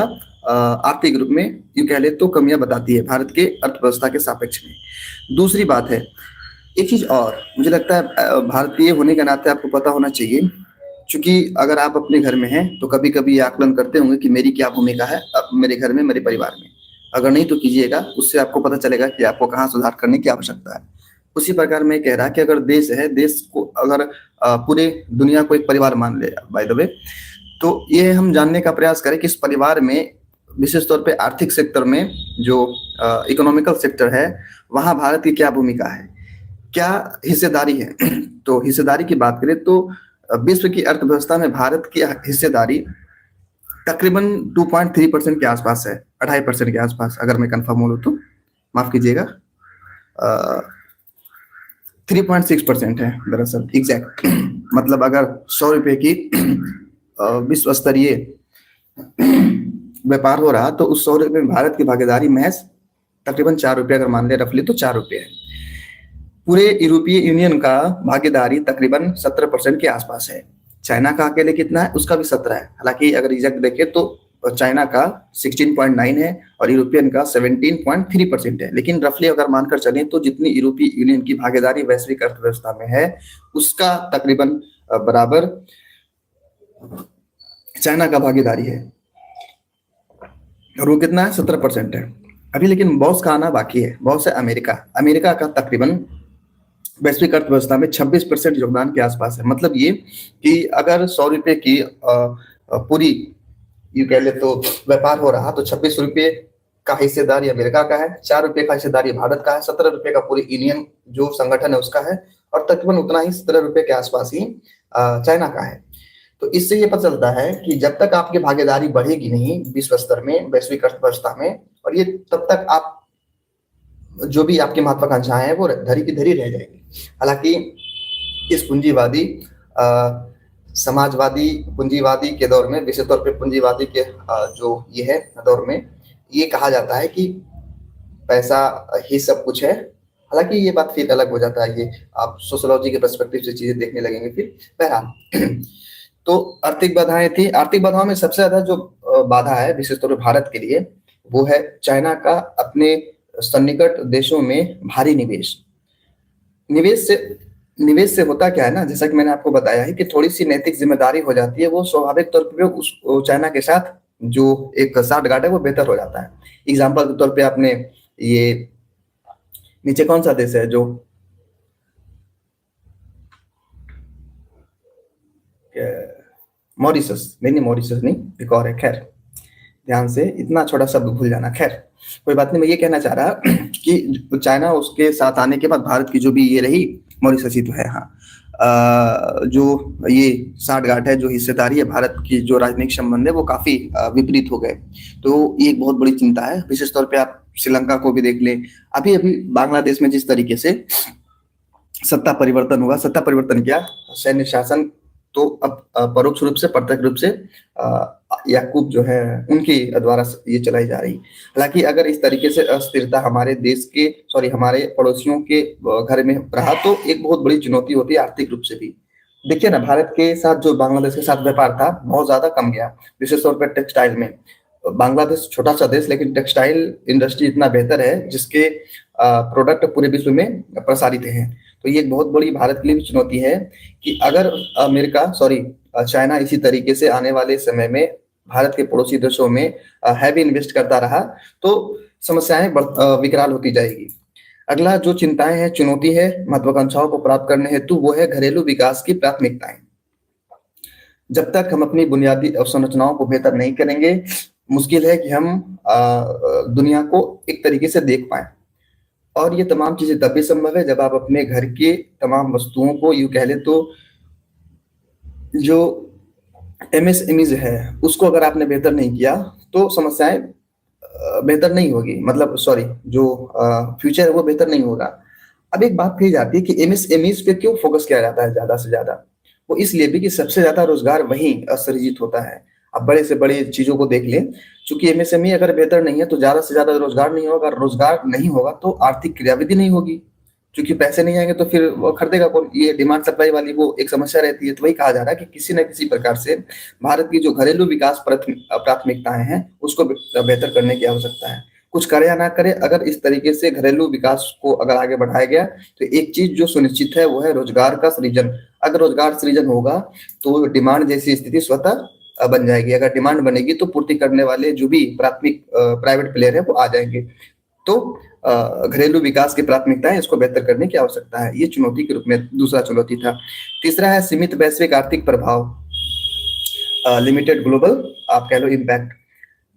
आर्थिक रूप में यूं कह ले तो कमियां बताती है भारत के अर्थव्यवस्था के सापेक्ष में। दूसरी बात है, एक चीज और मुझे लगता है भारतीय होने के नाते आपको पता होना चाहिए, क्योंकि अगर आप अपने घर में हैं तो कभी कभी ये आकलन करते होंगे कि मेरी क्या भूमिका है मेरे घर में, मेरे परिवार में। अगर नहीं तो कीजिएगा, उससे आपको पता चलेगा कि आपको कहाँ सुधार करने की आवश्यकता है। उसी प्रकार मैं कह रहा कि अगर देश है, देश को अगर पूरे दुनिया को एक परिवार मान ले बाय द वे, तो ये हम जानने का प्रयास करें कि इस परिवार में विशेष तौर पे आर्थिक सेक्टर में, जो इकोनॉमिकल सेक्टर है, वहां भारत की क्या भूमिका है, क्या हिस्सेदारी है। तो हिस्सेदारी की बात करें तो विश्व की अर्थव्यवस्था में भारत की हिस्सेदारी तकरीबन 2.3% के आसपास है, 2.5% के आसपास, अगर मैं कंफर्म बोलूं तो, माफ कीजिएगा, 3.6% है दरअसल एग्जैक्ट। मतलब अगर 100 रुपए की विश्व स्तरीय व्यापार हो रहा तो उस 100 रुपए में भारत की भागीदारी महज तकरीबन 4 रुपए, अगर मान ले रफली तो 4 रुपए है। पूरे यूरोपीय यूनियन का भागीदारी तकरीबन 17% के आसपास है। चाइना का अकेले कितना है? उसका भी 17 है। हालांकि अगर एग्जैक्ट देखें तो चाइना का 16.9 है और यूरोपियन का 17.3% है। लेकिन रफली अगर मानकर चलें तो जितनी यूरोपीय यूनियन की भागीदारी वैश्विक अर्थव्यवस्था में है, उसका तकरीबन बराबर चाइना का भागीदारी है, और वो कितना है? 17% है अभी। लेकिन बॉस का आना बाकी है। बॉस है अमेरिका का तकरीबन वैश्विक अर्थव्यवस्था में 26% योगदान के आसपास है। मतलब ये कि अगर 100 रुपए की पूरी यू कह ले तो व्यापार हो रहा तो 26 रुपए का हिस्सेदारी अमेरिका का है, 4 रुपए का हिस्सेदारी भारत का है, 17 रुपए का पूरी यूनियन जो संगठन है उसका है, और तकरीबन उतना ही 17 रुपए के आसपास ही चाइना का है। तो इससे ये पता चलता है कि जब तक आपकी भागीदारी बढ़ेगी नहीं विश्व स्तर में, वैश्विक अर्थव्यवस्था में, और ये तब तक आप जो भी आपकी महत्वाकांक्षाएं हैं वो धरी की धरी रह जाएगी। हालांकि इस पूंजीवादी समाजवादी पूंजीवादी के दौर में, विशेष तौर पे पूंजीवादी के जो ये है दौर में, ये कहा जाता है कि पैसा ही सब कुछ है। हालांकि ये बात फिर अलग हो जाता है, ये आप सोशियोलॉजी के पर्सपेक्टिव से चीजें देखने लगेंगे फिर। बहरहाल तो आर्थिक बाधाएं थी। आर्थिक बाधाओं में सबसे ज्यादा जो बाधा है विशेष तौर पर भारत के लिए, वो है चाइना का अपने सन्निकट देशों में भारी निवेश। निवेश से होता क्या है ना, जैसा कि मैंने आपको बताया है कि थोड़ी सी नैतिक जिम्मेदारी हो जाती है, वो स्वाभाविक तौर पर उस चाइना के साथ जो एक साठगांठ है वो बेहतर हो जाता है। एग्जाम्पल के तौर पे आपने ये नीचे कौन सा देश है जो मॉरिशस, नहीं मॉरिशस नहीं, एक और है, खैर ध्यान से, इतना छोटा शब्द भूल जाना, खैर कोई बात नहीं। मैं ये कहना चाह रहा कि चाइना उसके साथ आने के बाद भारत की जो भी ये रही, मॉरिशस ही तो है, हाँ, जो ये साठगांठ है, जो हिस्सेदारी है, भारत की जो राजनीतिक संबंध है वो काफी विपरीत हो गए। तो ये एक बहुत बड़ी चिंता है। विशेष तौर पे आप श्रीलंका को भी देख लें। अभी बांग्लादेश में जिस तरीके से सत्ता परिवर्तन हुआ, सत्ता परिवर्तन क्या, सैन्य शासन तो अब परोक्ष रूप से, प्रत्यक्ष रूप से याकूब जो है उनके द्वारा ये चलाई जा रही। हालांकि अगर इस तरीके से अस्थिरता हमारे देश के, हमारे पड़ोसियों के घर में रहा तो एक बहुत बड़ी चुनौती होती है आर्थिक रूप से भी। देखिए ना, भारत के साथ जो बांग्लादेश के साथ व्यापार था बहुत ज्यादा कम गया, विशेष तौर पर टेक्सटाइल में। बांग्लादेश छोटा सा देश, लेकिन टेक्सटाइल इंडस्ट्री इतना बेहतर है जिसके प्रोडक्ट पूरे विश्व में प्रसारित हैं। तो ये एक बहुत बड़ी भारत के लिए भी चुनौती है कि अगर अमेरिका सॉरी चाइना इसी तरीके से आने वाले समय में भारत के पड़ोसी देशों में हैवी इन्वेस्ट करता रहा तो समस्याएं विकराल होती जाएगी। अगला जो चिंताएं हैं, चुनौती है महत्वाकांक्षाओं को प्राप्त करने हेतु, वो है घरेलू विकास की प्राथमिकताएं। जब तक हम अपनी बुनियादी अवसंरचनाओं को बेहतर नहीं करेंगे, मुश्किल है कि हम दुनिया को एक तरीके से देख पाए। और ये तमाम चीजें तभी संभव है जब आप अपने घर के तमाम वस्तुओं को, यूं कह ले तो जो एमएसएमईज है उसको अगर आपने बेहतर नहीं किया तो समस्याएं बेहतर नहीं होगी, मतलब सॉरी जो फ्यूचर है वो बेहतर नहीं होगा। अब एक बात कही जाती है कि एमएसएमईज पे क्यों फोकस किया जाता है ज्यादा से ज्यादा, वो इसलिए भी कि सबसे ज्यादा रोजगार वहीं सृजित होता है। अब बड़े से बड़े चीजों को देख लें, चूंकि एमएसएमई अगर बेहतर नहीं है तो ज्यादा से ज्यादा रोजगार नहीं होगा, रोजगार नहीं होगा तो आर्थिक क्रियाविधि नहीं होगी, क्योंकि पैसे नहीं आएंगे तो फिर वो खरीदेगा कौन। ये डिमांड सप्लाई वाली वो एक समस्या रहती है। तो वही कहा जा रहा है कि किसी न किसी प्रकार से भारत की जो घरेलू विकास प्राथमिकताएं हैं उसको बेहतर करने की आवश्यकता है। कुछ करे या ना करे, अगर इस तरीके से घरेलू विकास को अगर आगे बढ़ाया गया तो एक चीज जो सुनिश्चित है वो है रोजगार का सृजन। अगर रोजगार सृजन होगा तो डिमांड जैसी स्थिति स्वतः बन जाएगी। अगर डिमांड बनेगी तो पूर्ति करने वाले जो भी प्राथमिक प्राइवेट प्लेयर है वो आ जाएंगे। तो घरेलू विकास की प्राथमिकता है, इसको बेहतर करने की आवश्यकता है। ये चुनौती के रूप में दूसरा चुनौती था। तीसरा है सीमित वैश्विक आर्थिक प्रभाव, लिमिटेड ग्लोबल आप कह लो इम्पैक्ट,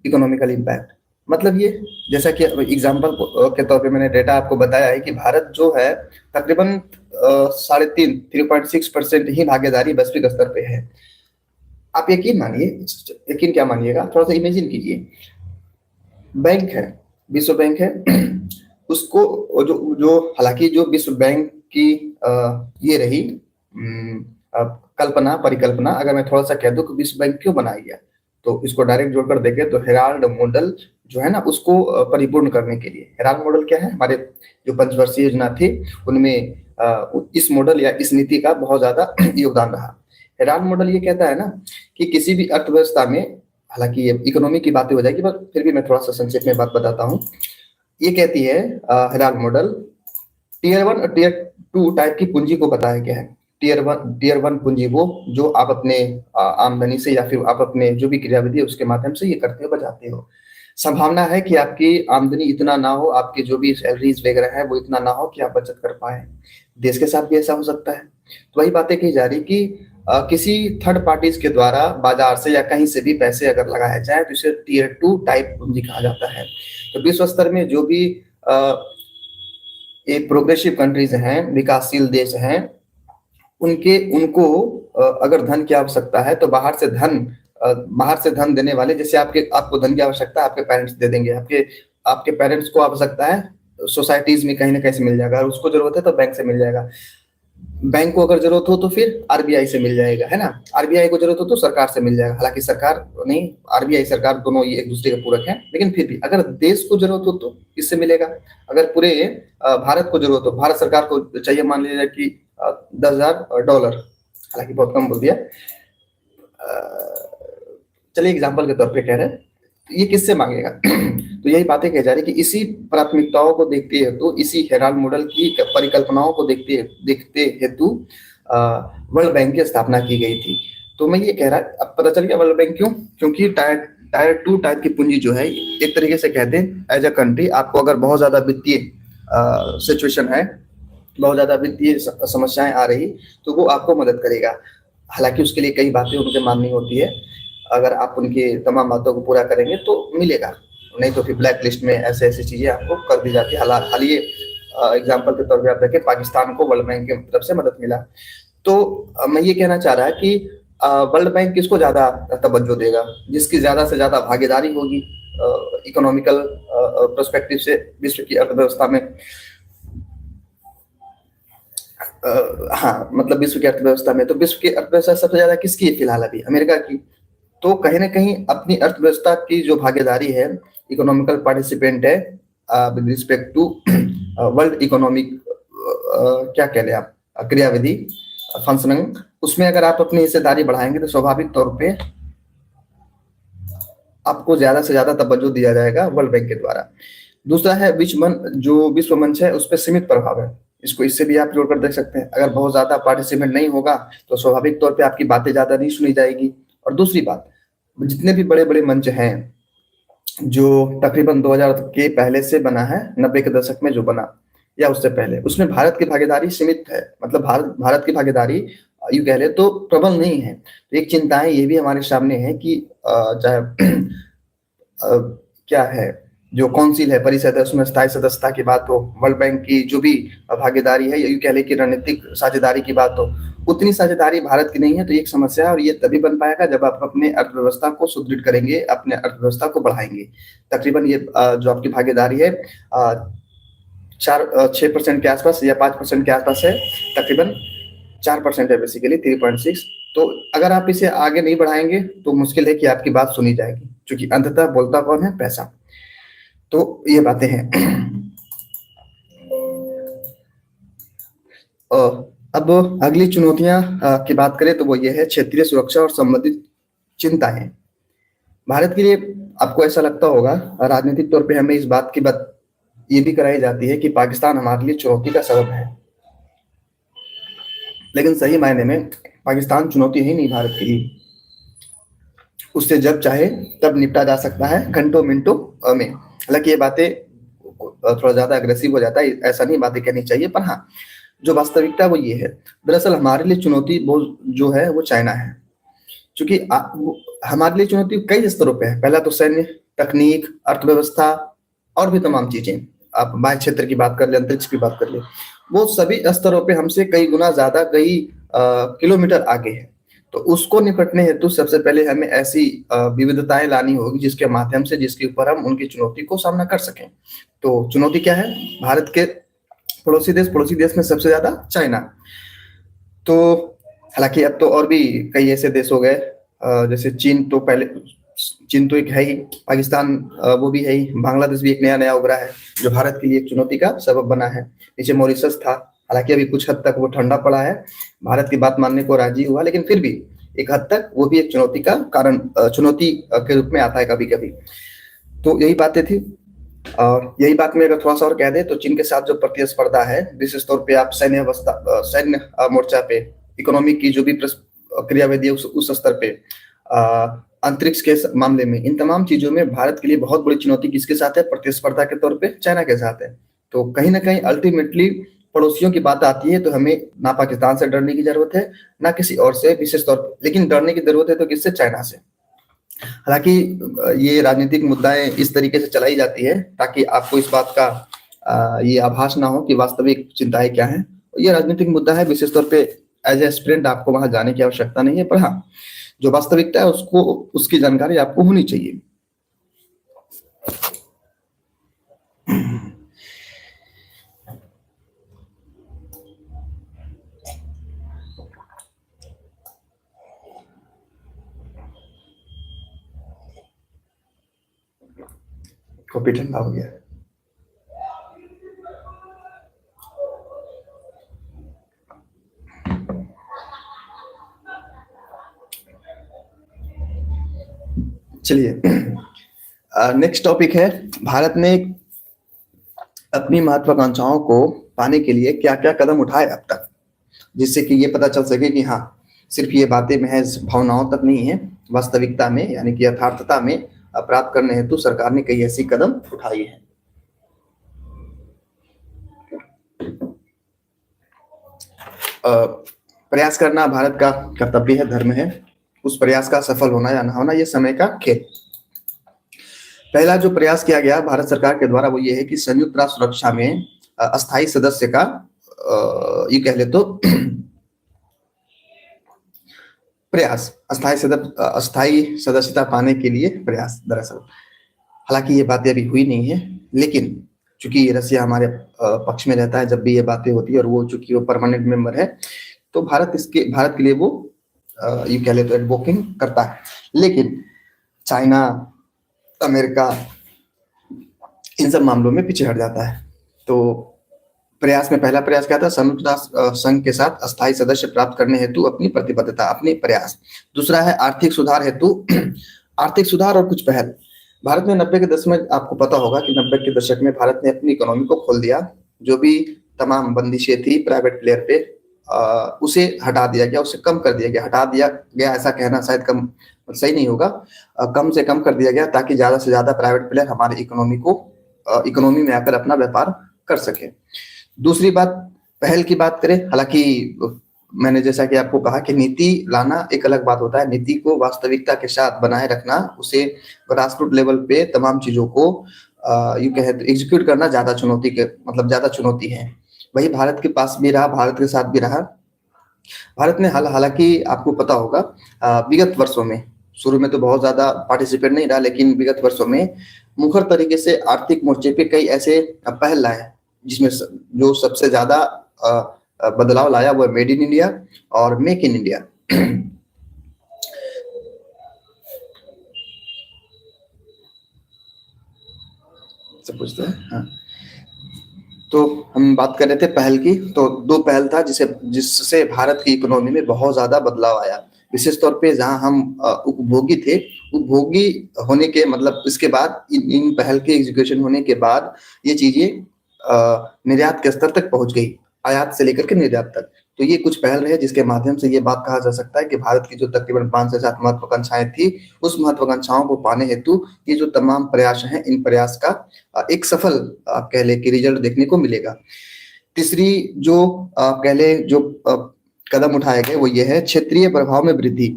इकोनॉमिकल इम्पैक्ट। मतलब ये जैसा कि एग्जाम्पल के तौर पे मैंने डेटा आपको बताया है कि भारत जो है तकरीबन 3.6% ही भागीदारी वैश्विक स्तर पे है। आप यकीन मानिए, यकीन क्या मानिएगा, थोड़ा सा इमेजिन कीजिए, बैंक है, विश्व बैंक है, उसको जो जो हालांकि जो विश्व बैंक की ये रही कल्पना परिकल्पना, अगर मैं थोड़ा सा कह दूं कि विश्व बैंक क्यों बनाया गया तो इसको डायरेक्ट जोड़कर देखें तो हेराल्ड मॉडल जो है ना उसको परिपूर्ण करने के लिए। हेराल्ड मॉडल क्या है, हमारे जो पंचवर्षीय योजना थी उनमें इस मॉडल या इस नीति का बहुत ज्यादा योगदान रहा। हेराल्ड मॉडल ये कहता है ना कि किसी भी अर्थव्यवस्था में, हालांकि ये इकोनॉमी की बातें हो जाएगी पर फिर भी मैं थोड़ा सा संक्षेप में बात बताता हूँ। ये कहती है हेराल्ड मॉडल, टीयर 1 और टीयर 2 टाइप की पूंजी को बताया गया है। टीयर वन पूंजी वो जो आप अपने आमदनी से या फिर आप अपने जो भी क्रियाविधि है उसके माध्यम से ये करते हो, बचाते हो। संभावना है कि आपकी आमदनी इतना ना हो, आपके जो भी सैलरीज वगैरह है वो इतना ना हो कि आप बचत कर पाए। देश के साथ भी ऐसा हो सकता है। तो वही बातें कही जा रही कि किसी थर्ड पार्टीज के द्वारा बाजार से या कहीं से भी पैसे अगर लगाया जाए तो इसे टीयर 2 टाइप पूंजी कहा जाता है। तो विश्व स्तर में जो भी ये प्रोग्रेसिव कंट्रीज हैं, विकासशील देश हैं, उनको अगर धन की आवश्यकता है तो बाहर से धन देने वाले, जैसे आपको धन की आवश्यकता है, आपके पेरेंट्स दे देंगे। आपके पेरेंट्स को आवश्यकता है सोसाइटीज में कहीं ना कहीं से मिल जाएगा, उसको जरूरत है तो बैंक से मिल जाएगा। बैंक को अगर जरूरत हो तो फिर आरबीआई से मिल जाएगा, है ना। आरबीआई को जरूरत हो तो सरकार से मिल जाएगा। हालांकि सरकार नहीं, आरबीआई सरकार दोनों ये एक दूसरे के पूरक हैं, लेकिन फिर भी अगर देश को जरूरत हो तो किससे मिलेगा। अगर पूरे भारत को जरूरत हो, भारत सरकार को चाहिए मान लीजिए कि $10,000, हालांकि बहुत कम बोल दिया, चलिए एग्जाम्पल के तौर पे कह रहे हैं, ये किससे मांगेगा। तो यही बातें कही जा रही कि इसी प्राथमिकताओं को देखते हेतु, इसी हेराल्ड मॉडल की परिकल्पनाओं को देखते हेतु वर्ल्ड बैंक की स्थापना की गई थी। तो मैं ये कह रहा, अब पता चल गया वर्ल्ड बैंक क्यों, क्योंकि टायर 2 टाइप की पूंजी जो है, एक तरीके से कहते हैं एज अ कंट्री आपको अगर बहुत ज्यादा वित्तीय सिचुएशन है, बहुत ज्यादा वित्तीय समस्याएं आ रही तो वो आपको मदद करेगा। हालांकि उसके लिए कई बातें उनके माननी होती है, अगर आप उनकी तमाम बातों को पूरा करेंगे तो मिलेगा, नहीं तो फिर ब्लैक लिस्ट में ऐसे ऐसी चीजें आपको कर दी जाती है। हाल ये एग्जाम्पल के तौर पे आप देखें, पाकिस्तान को वर्ल्ड बैंक की तरफ से मदद मिला। तो मैं ये कहना चाह रहा है कि वर्ल्ड बैंक किसको ज्यादा तवज्जो देगा, जिसकी ज्यादा से ज्यादा भागीदारी होगी इकोनॉमिकल पर्सपेक्टिव से विश्व की अर्थव्यवस्था में। हाँ, मतलब विश्व की अर्थव्यवस्था में, तो विश्व की अर्थव्यवस्था सबसे ज्यादा किसकी है फिलहाल, अभी अमेरिका की। तो कहीं ना कहीं अपनी अर्थव्यवस्था की जो भागीदारी है, इकोनॉमिकल पार्टिसिपेंट है with respect to world economic, क्या कह रहे आप, क्रियाविधि, फंक्शनिंग, उसमें अगर आप अपनी हिस्सेदारी बढ़ाएंगे तो स्वाभाविक तौर पे आपको ज्यादा से ज्यादा तवज्जो दिया जाएगा वर्ल्ड बैंक के द्वारा। दूसरा है जो विश्व मंच है उस पर सीमित प्रभाव है। इसको इससे भी आप जोड़कर देख सकते हैं। अगर बहुत ज्यादा पार्टिसिपेंट नहीं होगा तो स्वाभाविक तौर पे आपकी बातें ज्यादा नहीं सुनी जाएगी। और दूसरी बात, जितने भी बड़े बड़े मंच हैं जो तकरीबन 2000 के पहले से बना है, 90 के दशक में जो बना या उससे पहले, उसमें भारत की भागीदारी सीमित है। मतलब भारत की भागीदारी यूं कह ले तो प्रबल नहीं है। तो एक चिंताएं ये भी हमारे सामने है कि चाहे क्या है, जो काउंसिल है, परिषद है, उसमें स्थायी सदस्यता की बात हो, वर्ल्ड बैंक की जो भी भागीदारी है, यूं कह ले कि रणनीतिक साझेदारी की बात हो, उतनी साझेदारी भारत की नहीं है। तो एक समस्या है और ये तभी बन पाएगा जब आप अपने अर्थव्यवस्था को सुदृढ़ करेंगे, अपने अर्थव्यवस्था को बढ़ाएंगे। तकरीबन ये जो आपकी भागीदारी है 6% के आसपास या 5% के आसपास है, तकरीबन 4% है, बेसिकली 3.6। तो अगर आप इसे आगे नहीं बढ़ाएंगे तो मुश्किल है कि आपकी बात सुनी जाएगी, क्योंकि अंततः बोलता कौन है? पैसा। तो ये बातें हैं। अब अगली चुनौतियां की बात करें तो वो ये है क्षेत्रीय सुरक्षा और संबंधित चिंताएं। भारत के लिए आपको ऐसा लगता होगा, राजनीतिक तौर पे हमें इस बात की बात ये भी कराई जाती है कि पाकिस्तान हमारे लिए चुनौती का सबब है। लेकिन सही मायने में पाकिस्तान चुनौती ही नहीं भारत के लिए। उससे जब चाहे तब निपटा जा सकता है, घंटों मिनटों में। हालांकि ये बातें थोड़ा ज्यादा अग्रेसिव हो जाता है, ऐसा नहीं बातें कहनी चाहिए, पर हाँ, जो वास्तविकता वो ये है। दरअसल हमारे लिए चुनौती जो है वो चाइना है। क्योंकि हमारे लिए चुनौती कई स्तरों पे है। पहला तो सैन्य, तकनीक, अर्थव्यवस्था और भी तमाम चीजें। आप बाह्य क्षेत्र की बात कर ले, अंतरिक्ष की बात कर ले, वो सभी स्तरों पे हमसे कई गुना ज्यादा, कई किलोमीटर आगे है। तो उसको निपटने हेतु सबसे पहले हमें ऐसी विविधताएं लानी होगी जिसके माध्यम से, जिसके ऊपर हम उनकी चुनौती को सामना कर सकें। तो चुनौती क्या है? भारत के पड़ोसी देश में सबसे ज्यादा चाइना। तो हालांकि अब तो और भी कई ऐसे देश हो गए, जैसे चीन तो एक है ही, पाकिस्तान वो भी है ही, बांग्लादेश भी एक नया उभरा है जो भारत के लिए एक चुनौती का सबब बना है। नीचे मॉरिशस था, हालांकि अभी कुछ हद तक वो ठंडा पड़ा है, भारत की बात मानने को राजी हुआ, लेकिन फिर भी एक हद तक वो भी एक चुनौती का कारण, चुनौती के रूप में आता है कभी कभी। तो यही बातें थी। और यही बात में अगर थोड़ा सा और कह दे तो चीन के साथ जो प्रतिस्पर्धा है, विशेष तौर पे आप सैन्य मोर्चा पे, इकोनॉमिक की जो भी क्रियाविधि है उस स्तर पे, अंतरिक्ष के मामले में, इन तमाम चीजों में भारत के लिए बहुत बड़ी चुनौती किसके साथ है? प्रतिस्पर्धा के तौर पे चाइना के साथ है। तो कहीं ना कहीं अल्टीमेटली पड़ोसियों की बात आती है तो हमें ना पाकिस्तान से डरने की जरूरत है, ना किसी और से विशेष तौर पर, लेकिन डरने की जरूरत है तो किससे? चाइना से। हालांकि ये राजनीतिक मुद्दाएं इस तरीके से चलाई जाती है ताकि आपको इस बात का ये आभास ना हो कि वास्तविक चिंताएं क्या है। ये राजनीतिक मुद्दा है, विशेष तौर पे एज ए स्टूडेंट आपको वहां जाने की आवश्यकता नहीं है, पर हाँ, जो वास्तविकता है उसकी जानकारी आपको होनी चाहिए। कॉपी ठंडा हो गया। चलिए, नेक्स्ट टॉपिक है, भारत ने अपनी महत्वाकांक्षाओं को पाने के लिए क्या क्या कदम उठाए अब तक, जिससे कि ये पता चल सके कि हाँ, सिर्फ ये बातें महज भावनाओं तक नहीं है, वास्तविकता में यानी कि यथार्थता में प्राप्त करने हेतु सरकार ने कई ऐसी कदम उठाई है। प्रयास करना भारत का कर्तव्य है, धर्म है। उस प्रयास का सफल होना या ना होना ये समय का खेल। पहला जो प्रयास किया गया भारत सरकार के द्वारा वो ये है कि संयुक्त राष्ट्र सुरक्षा में अस्थायी सदस्य का ये कह ले तो प्रयास, अस्थायी सदस्यता पाने के लिए प्रयास। दरअसल हालांकि ये बातें अभी हुई नहीं है, लेकिन चूंकि रसिया हमारे पक्ष में रहता है जब भी ये बातें होती है, और वो चूंकि वो परमानेंट मेंबर है, तो भारत के लिए वो ये कह ले तो एडवोकेटिंग करता है। लेकिन चाइना, अमेरिका इन सब मामलों में पीछे हट जाता है। तो प्रयास में पहला प्रयास क्या था? संयुक्त राष्ट्र संघ के साथ अस्थायी सदस्य प्राप्त करने हेतु अपनी प्रतिबद्धता, अपने प्रयास। दूसरा है आर्थिक सुधार हेतु आर्थिक सुधार और कुछ पहल। भारत में 90 के दशक में, आपको पता होगा कि 90 के दशक में भारत ने अपनी इकोनॉमी को खोल दिया। जो भी तमाम बंदिशें थी प्राइवेट प्लेयर पे, उसे हटा दिया गया, उसे कम कर दिया गया। हटा दिया गया ऐसा कहना शायद कम सही नहीं होगा, कम से कम कर दिया गया ताकि ज्यादा से ज्यादा प्राइवेट प्लेयर हमारी इकोनॉमी में आकर अपना व्यापार कर सके। दूसरी बात, पहल की बात करें, हालांकि मैंने जैसा कि आपको कहा कि नीति लाना एक अलग बात होता है, नीति को वास्तविकता के साथ बनाए रखना, उसे ग्रास रूट लेवल पे तमाम चीजों को यूं कहे तो एग्जीक्यूट करना ज्यादा चुनौती है। वही भारत के पास भी रहा, भारत के साथ भी रहा। भारत ने हालांकि आपको पता होगा विगत वर्षों में, शुरू में तो बहुत ज्यादा पार्टिसिपेट नहीं रहा, लेकिन विगत वर्षों में मुखर तरीके से आर्थिक मोर्चे पे कई ऐसे पहल लाए जिसमें जो सबसे ज्यादा बदलाव लाया वो मेड इन इंडिया और मेक इन इंडिया। सब पूछते हैं, हाँ। तो हम बात कर रहे थे पहल की, तो दो पहल था जिससे भारत की इकोनॉमी में बहुत ज्यादा बदलाव आया। विशेष तौर पे जहां हम उपभोगी थे, उपभोगी होने के मतलब इसके बाद इन पहल के एग्जीक्यूशन होने के बाद ये चीजें निर्यात के स्तर तक पहुंच गई, आयात से लेकर के निर्यात तक। तो ये कुछ पहल रहे जिसके माध्यम से ये बात कहा जा सकता है कि भारत की जो तकरीबन 5 से 7 महत्वाकांक्षाएं थी, उस महत्वाकांक्षाओं को पाने हेतु ये जो तमाम प्रयास हैं, इन प्रयास का एक सफल आप कह ले कि रिजल्ट देखने को मिलेगा। तीसरी जो कह ले जो कदम उठाए गए वो ये है क्षेत्रीय प्रभाव में वृद्धि।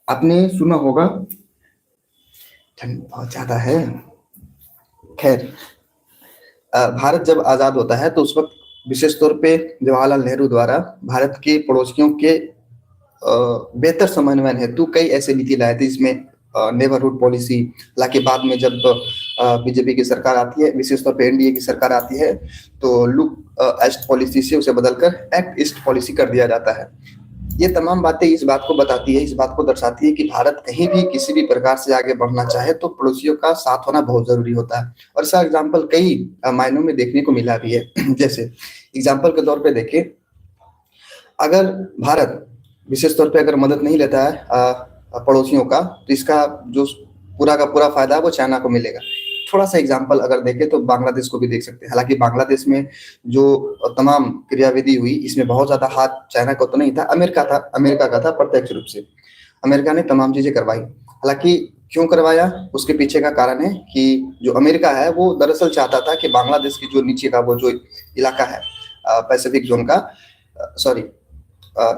आपने सुना होगा, ठंड बहुत ज्यादा है, खैर भारत जब आजाद होता है तो उस वक्त विशेष तौर पे जवाहरलाल नेहरू द्वारा भारत के पड़ोसियों के बेहतर समन्वय हेतु कई ऐसे नीति लाए थे, जिसमें नेबरहुड पॉलिसी, हालांकि बाद में जब बीजेपी की सरकार आती है, विशेष तौर पे एनडीए की सरकार आती है, तो लुक ईस्ट पॉलिसी से उसे बदलकर एक्ट ईस्ट पॉलिसी कर दिया जाता है। ये तमाम बातें इस बात को बताती है, इस बात को दर्शाती है कि भारत कहीं भी किसी भी प्रकार से आगे बढ़ना चाहे तो पड़ोसियों का साथ होना बहुत जरूरी होता है। और इसका एग्जाम्पल कई मायनों में देखने को मिला भी है। जैसे एग्जाम्पल के तौर पे देखें, अगर भारत विशेष तौर पे अगर मदद नहीं लेता है पड़ोसियों का, तो इसका जो पूरा का पूरा फायदा है वो चाइना को मिलेगा। थोड़ा सा एग्जाम्पल अगर देखें तो बांग्लादेश को भी देख सकते हैं। हालांकि बांग्लादेश में जो तमाम क्रियाविधि हुई, इसमें बहुत ज्यादा हाथ चाइना का तो नहीं था, अमेरिका का था प्रत्यक्ष रूप से। अमेरिका ने तमाम चीजें करवाई। हालांकि क्यों करवाया, उसके पीछे का कारण है कि जो अमेरिका है वो दरअसल चाहता था कि बांग्लादेश की जो नीचे का वो जो इलाका है पैसिफिक जोन का, सॉरी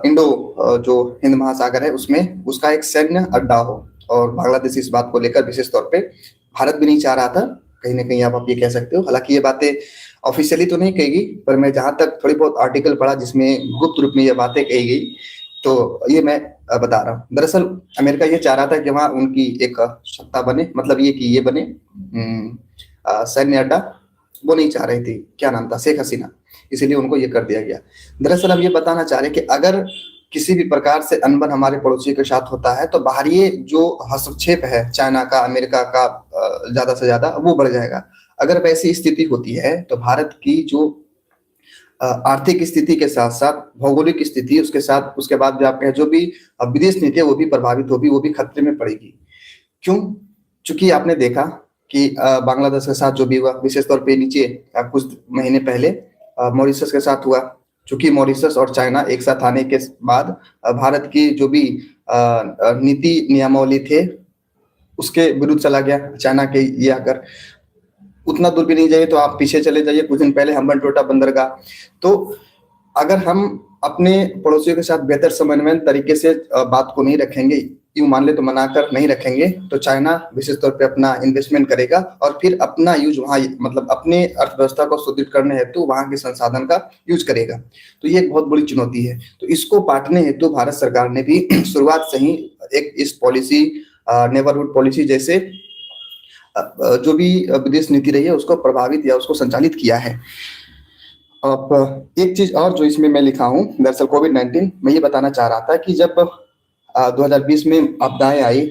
इंडो जो हिंद महासागर है, उसमें उसका एक सैन्य अड्डा हो। और बांग्लादेश इस बात को लेकर विशेष तौर पे, भारत भी नहीं चाह रहा था, कहीं ना कहीं आप ये कह सकते हो। हालांकि ये बातें ऑफिशियली तो नहीं कही गई, पर मैं जहां तक थोड़ी बहुत आर्टिकल पढ़ा जिसमें गुप्त रूप में ये बातें कही गई, तो ये मैं बता रहा हूँ। दरअसल अमेरिका ये चाह रहा था कि वहां उनकी एक सत्ता बने, मतलब ये कि ये बने सैन्य अड्डा। वो नहीं चाह रही थी, क्या नाम था, शेख हसीना, इसीलिए उनको ये कर दिया गया। दरअसल हम ये बताना चाह रहे हैं कि अगर किसी भी प्रकार से अनबन हमारे पड़ोसी के साथ होता है तो बाहरी जो हस्तक्षेप है चाइना का, अमेरिका का ज्यादा से ज्यादा वो बढ़ जाएगा। अगर वैसी स्थिति होती है तो भारत की जो आर्थिक स्थिति के साथ साथ भौगोलिक स्थिति, उसके साथ उसके बाद भी आप कहें जो भी विदेश नीति है वो भी प्रभावित होगी, वो भी खतरे में पड़ेगी। क्यों? चूंकि आपने देखा कि बांग्लादेश के साथ जो भी हुआ, विशेष तौर पे नीचे कुछ महीने पहले मॉरिशस के साथ हुआ। चूंकि मॉरिशस और चाइना एक साथ आने के बाद भारत की जो भी नीति नियमावली थे उसके विरुद्ध चला गया चाइना के ये आकर। उतना दूर भी नहीं जाइए तो आप पीछे चले जाइए, कुछ दिन पहले हम्बनटोटा बंदरगाह। तो अगर हम अपने पड़ोसियों के साथ बेहतर समन्वय तरीके से बात को नहीं रखेंगे, यूं मान ले तो मनाकर नहीं रखेंगे, तो चाइना विशेष तौर पे अपना इन्वेस्टमेंट करेगा और फिर अपना यूज वहाँ, मतलब अपने अर्थव्यवस्था को सुदृढ़ करने हेतु वहाँ के संसाधन का यूज करेगा। तो ये एक बहुत बड़ी चुनौती है। तो इसको पाटने हेतु भारत सरकार ने भी शुरुआत से ही एक इस पॉलिसी, नेबरहुड पॉलिसी जैसे जो भी विदेश नीति रही है उसको प्रभावित या उसको संचालित किया है। अब एक चीज और जो इसमें मैं लिखा हूँ, दरअसल कोविड-19, मैं ये बताना चाह रहा था कि जब 2020 में आपदाएं आई,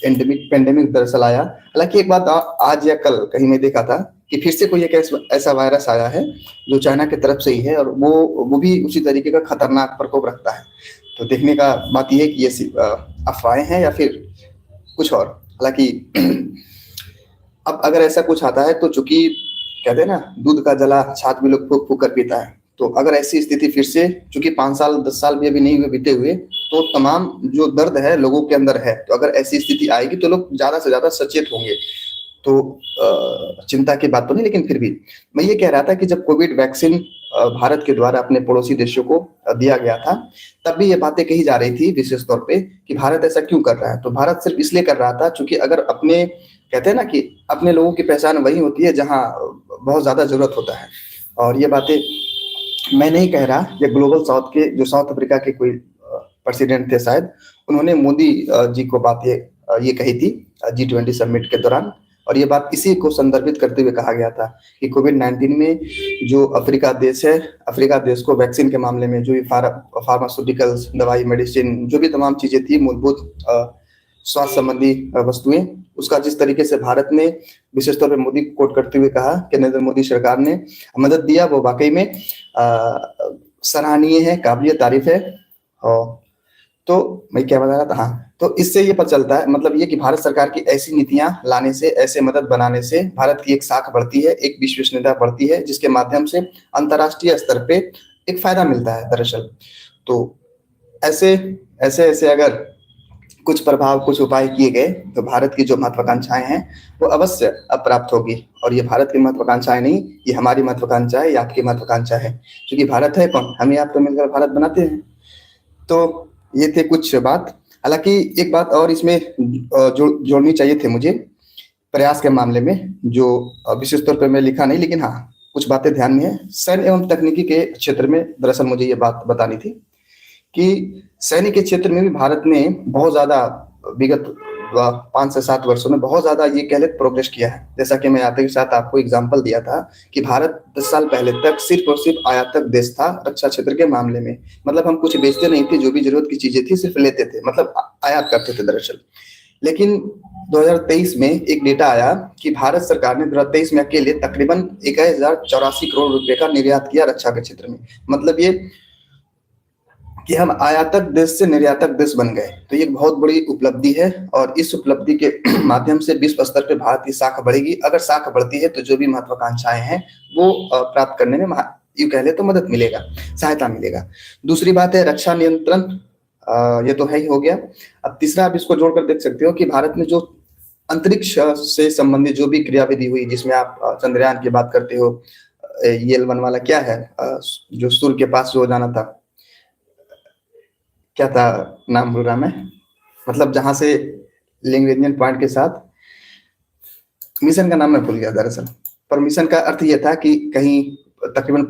पेंडेमिक दरअसल आया। हालांकि एक बात आज या कल कहीं मैं देखा था कि फिर से कोई एक ऐसा वायरस आया है जो चाइना की तरफ से ही है और वो भी उसी तरीके का खतरनाक प्रकोप रखता है। तो देखने का बात यह है कि ये अफवाहें हैं या फिर कुछ और। हालांकि अब अगर ऐसा कुछ आता है तो चूंकि कहते हैं ना, दूध का जला छाछ भी लोग फूक फूक कर पीता है। तो अगर ऐसी स्थिति फिर से, चूंकि 5 साल 10 साल भी अभी नहीं हुए बीते हुए, तो तमाम जो दर्द है लोगों के अंदर है, तो अगर ऐसी स्थिति आएगी तो लोग ज्यादा से ज्यादा सचेत होंगे। तो चिंता की बात तो नहीं, लेकिन फिर भी मैं ये कह रहा था कि जब कोविड वैक्सीन भारत के द्वारा अपने पड़ोसी देशों को दिया गया था, तब भी ये बातें कही जा रही थी विशेष तौर पे कि भारत ऐसा क्यों कर रहा है। तो भारत सिर्फ इसलिए कर रहा था क्योंकि अगर अपने, कहते हैं ना कि अपने लोगों की पहचान वही होती है जहां बहुत ज्यादा जरूरत होता है। और ये बातें मैं नहीं कह रहा, ये ग्लोबल साउथ के, जो साउथ अफ्रीका के कोई प्रेसिडेंट थे शायद, उन्होंने मोदी जी को बात ये कही थी G20 समिट के दौरान। और ये बात इसी को संदर्भित करते हुए कहा गया था कि कोविड-19 में जो अफ्रीका देश है, अफ्रीका देश को वैक्सीन के मामले में जो भी फार्मास्यूटिकल्स, दवाई, मेडिसिन, जो भी तमाम चीजें थी, मूलभूत स्वास्थ्य संबंधी वस्तुएं, उसका जिस तरीके से भारत ने, विशेष तौर पर मोदी को कोट करते हुए कहा कि नरेंद्र मोदी सरकार ने मदद दिया, वो वाकई में सराहनीय है, काबिलियत तारीफ है। और तो मैं क्या बता रहा था, हाँ, तो इससे ये पता चलता है, मतलब ये कि भारत सरकार की ऐसी नीतियां लाने से, ऐसे मदद बनाने से भारत की एक साख बढ़ती है, एक विश्वसनीयता बढ़ती है, जिसके माध्यम से अंतर्राष्ट्रीय स्तर पे एक फायदा मिलता है दरअसल। तो ऐसे ऐसे ऐसे अगर कुछ प्रभाव, कुछ उपाय किए गए, तो भारत की जो महत्वाकांक्षाएं हैं वो अवश्य अब प्राप्त होगी। और ये भारत की महत्वाकांक्षाएं नहीं, ये हमारी महत्वाकांक्षा है, ये आपकी महत्वाकांक्षा है, क्योंकि भारत है कौन, हम ही आप तो मिलकर भारत बनाते हैं। तो ये थे कुछ बात। हालांकि एक बात और इसमें जोड़नी चाहिए थी मुझे, प्रयास के मामले में, जो विशेष तौर पर मैं लिखा नहीं, लेकिन हाँ कुछ बातें ध्यान में है। सैन्य एवं तकनीकी के क्षेत्र में दरअसल मुझे ये बात बतानी थी कि सैन्य के क्षेत्र में भी भारत ने बहुत ज्यादा विगत 5 से 7 वर्षों में बहुत ज्यादा, ये कह ले, प्रोग्रेस किया है। जैसा कि मैं आते के साथ आपको एग्जांपल दिया था कि भारत 10 साल पहले तक सिर्फ और सिर्फ आयातक देश था रक्षा क्षेत्र के मामले में। मतलब हम कुछ बेचते नहीं थे, जो भी जरूरत की चीजें थी सिर्फ लेते थे, मतलब आयात करते थे दरअसल। लेकिन 2023 में एक डेटा आया कि भारत सरकार ने 2023 में अकेले तकरीबन 1084 करोड़ रुपए का निर्यात किया रक्षा के क्षेत्र में। मतलब ये कि हम आयातक देश से निर्यातक देश बन गए, तो ये बहुत बड़ी उपलब्धि है। और इस उपलब्धि के माध्यम से विश्व स्तर पे भारत की साख बढ़ेगी। अगर साख बढ़ती है तो जो भी महत्वाकांक्षाएं हैं वो प्राप्त करने में, यूं कह ले तो मदद मिलेगा, सहायता मिलेगा। दूसरी बात है रक्षा नियंत्रण, ये तो है ही हो गया। अब तीसरा आप इसको जोड़कर देख सकते हो कि भारत ने जो अंतरिक्ष से संबंधित जो भी क्रियाविधि हुई, जिसमें आप चंद्रयान की बात करते हो, ये L1 वाला क्या है, जो सूर्य के पास जो जाना था, क्या था नाम, भूल रहा मैं, मतलब जहां से लैंग्वेजियन पॉइंट के साथ, मिशन का नाम मैं भूल गया दरअसल। पर मिशन का अर्थ ये था कि कहीं तकरीबन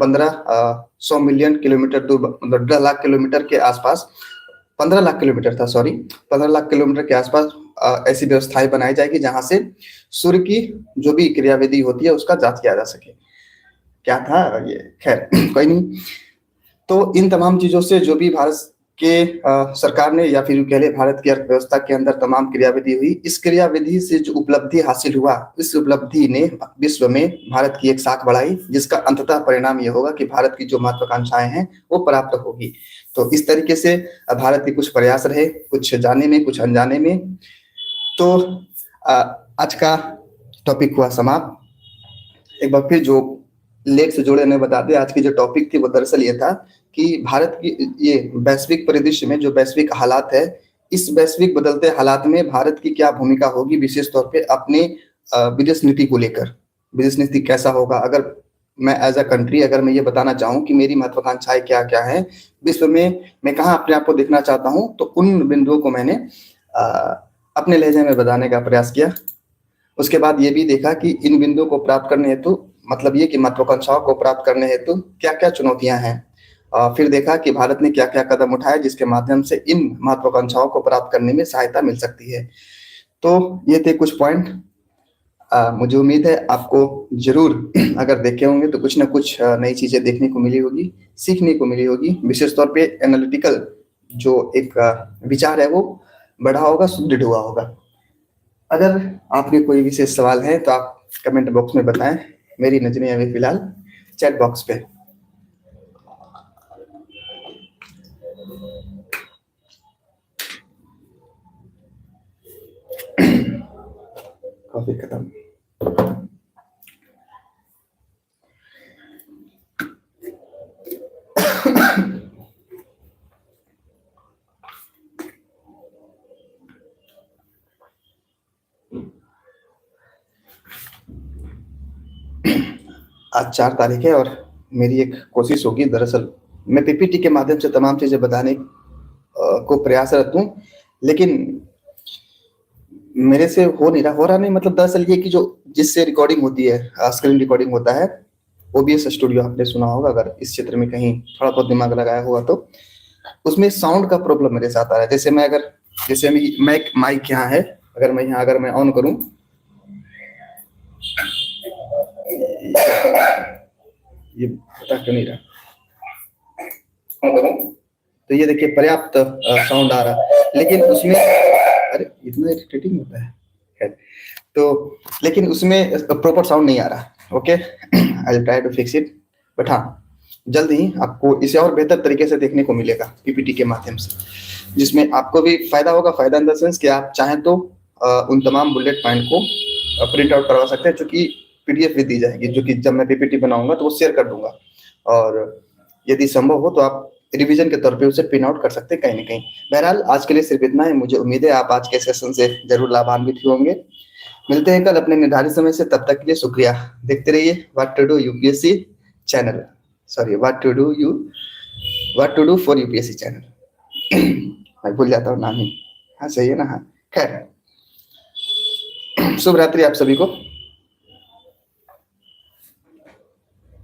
100 मिलियन किलोमीटर दूर, मतलब 10 लाख किलोमीटर के आसपास, 15 लाख किलोमीटर था, सॉरी, 15 लाख किलोमीटर के आसपास ऐसी व्यवस्थाएं बनाई जाएगी जहां से सूर्य की जो भी क्रियाविधि होती है उसका जांच किया जा सके। क्या था ये, खैर कोई नहीं। तो इन तमाम चीजों से जो भी भारत के सरकार ने, या फिर कह ले भारत की अर्थव्यवस्था के अंदर तमाम क्रियाविधि हुई, इस क्रियाविधि से जो उपलब्धि हासिल हुआ, इस उपलब्धि ने विश्व में भारत की एक साख बढ़ाई, जिसका अंततः परिणाम ये होगा कि भारत की जो महत्वाकांक्षाएं हैं वो प्राप्त होगी। तो इस तरीके से भारत के कुछ प्रयास रहे, कुछ जाने में, कुछ अनजाने में। तो आज का टॉपिक हुआ समाप्त। एक बार फिर जो लेख से जुड़े ने बता दें, आज की जो टॉपिक थी वो दरअसल ये था कि भारत की ये वैश्विक परिदृश्य में जो वैश्विक हालात है, इस वैश्विक बदलते हालात में भारत की क्या भूमिका होगी, विशेष तौर पे अपने विदेश नीति को लेकर। विदेश नीति कैसा होगा, अगर मैं एज अ कंट्री, अगर मैं ये बताना चाहूँ कि मेरी महत्वाकांक्षाएं क्या क्या है विश्व में, मैं कहाँ अपने आप को देखना चाहता हूँ, तो उन बिंदुओं को मैंने अपने लहजे में बताने का प्रयास किया। उसके बाद ये भी देखा कि इन बिंदुओं को प्राप्त करने हेतु, मतलब ये कि महत्वाकांक्षाओं को प्राप्त करने हेतु क्या क्या चुनौतियां हैं। फिर देखा कि भारत ने क्या क्या कदम उठाए जिसके माध्यम से इन महत्वाकांक्षाओं को प्राप्त करने में सहायता मिल सकती है। तो ये थे कुछ पॉइंट। मुझे उम्मीद है आपको जरूर अगर देखे होंगे तो कुछ ना कुछ नई चीजें देखने को मिली होगी, सीखने को मिली होगी। विशेष तौर पे एनालिटिकल जो एक विचार है वो बढ़ा होगा, सुदृढ़ हुआ होगा। अगर आपके कोई विशेष सवाल है तो आप कमेंट बॉक्स में बताएं। मेरी नजरें अभी फिलहाल चैट बॉक्स पे। कॉफी खत्म। आज 4 तारीख है और मेरी एक कोशिश होगी, दरअसल मैं पीपीटी के माध्यम से तमाम चीजें बताने को प्रयासरत हूँ, लेकिन मेरे से हो रहा नहीं। मतलब दरअसल ये कि जो जिससे रिकॉर्डिंग होती है, स्क्रीन रिकॉर्डिंग होता है, ओबीएस स्टूडियो आपने सुना होगा, अगर इस क्षेत्र में कहीं थोड़ा बहुत दिमाग लगाया होगा तो। उसमें साउंड का प्रॉब्लम मेरे साथ आ रहा है। जैसे मैं माइक यहाँ है, अगर मैं ऑन करूं, ये पता क्यों नहीं रहा, तो ये देखिए पर्याप्त साउंड आ रहा है, लेकिन उसमें अरे इतना इरिटेटिंग होता है। खैर, तो लेकिन उसमें प्रॉपर साउंड नहीं आ रहा। Okay, I will try to fix it, but हाँ, जल्द ही आपको इसे और बेहतर तरीके से देखने को मिलेगा पीपीटी के माध्यम से, जिसमें आपको भी फायदा होगा। फायदा इन द सेंस कि आप चाहें तो उन तमाम बुलेट पॉइंट को प्रिंट आउट करवा सकते हैं, जो कि पीडीएफ भी दी जाएगी, जो कि जब मैं पीपीटी बनाऊंगा तो वो शेयर कर दूंगा, और यदि संभव हो तो आप रिवीजन के तौर पे उसे प्रिंट आउट कर सकते हैं कहीं ना कहीं। बहरहाल आज के लिए सिर्फ इतना है। मुझे उम्मीद है आप आज के सेशन से जरूर लाभान्वित होंगे। मिलते हैं कल अपने निर्धारित समय से, तब तक के लिए शुक्रिया। देखते रहिए what to do UPSC channel, sorry what to do for UPSC channel. मैं भूल जाता हूँ नाम ही। हाँ सही है ना। हाँ खैर, शुभ रात्रि आप सभी को।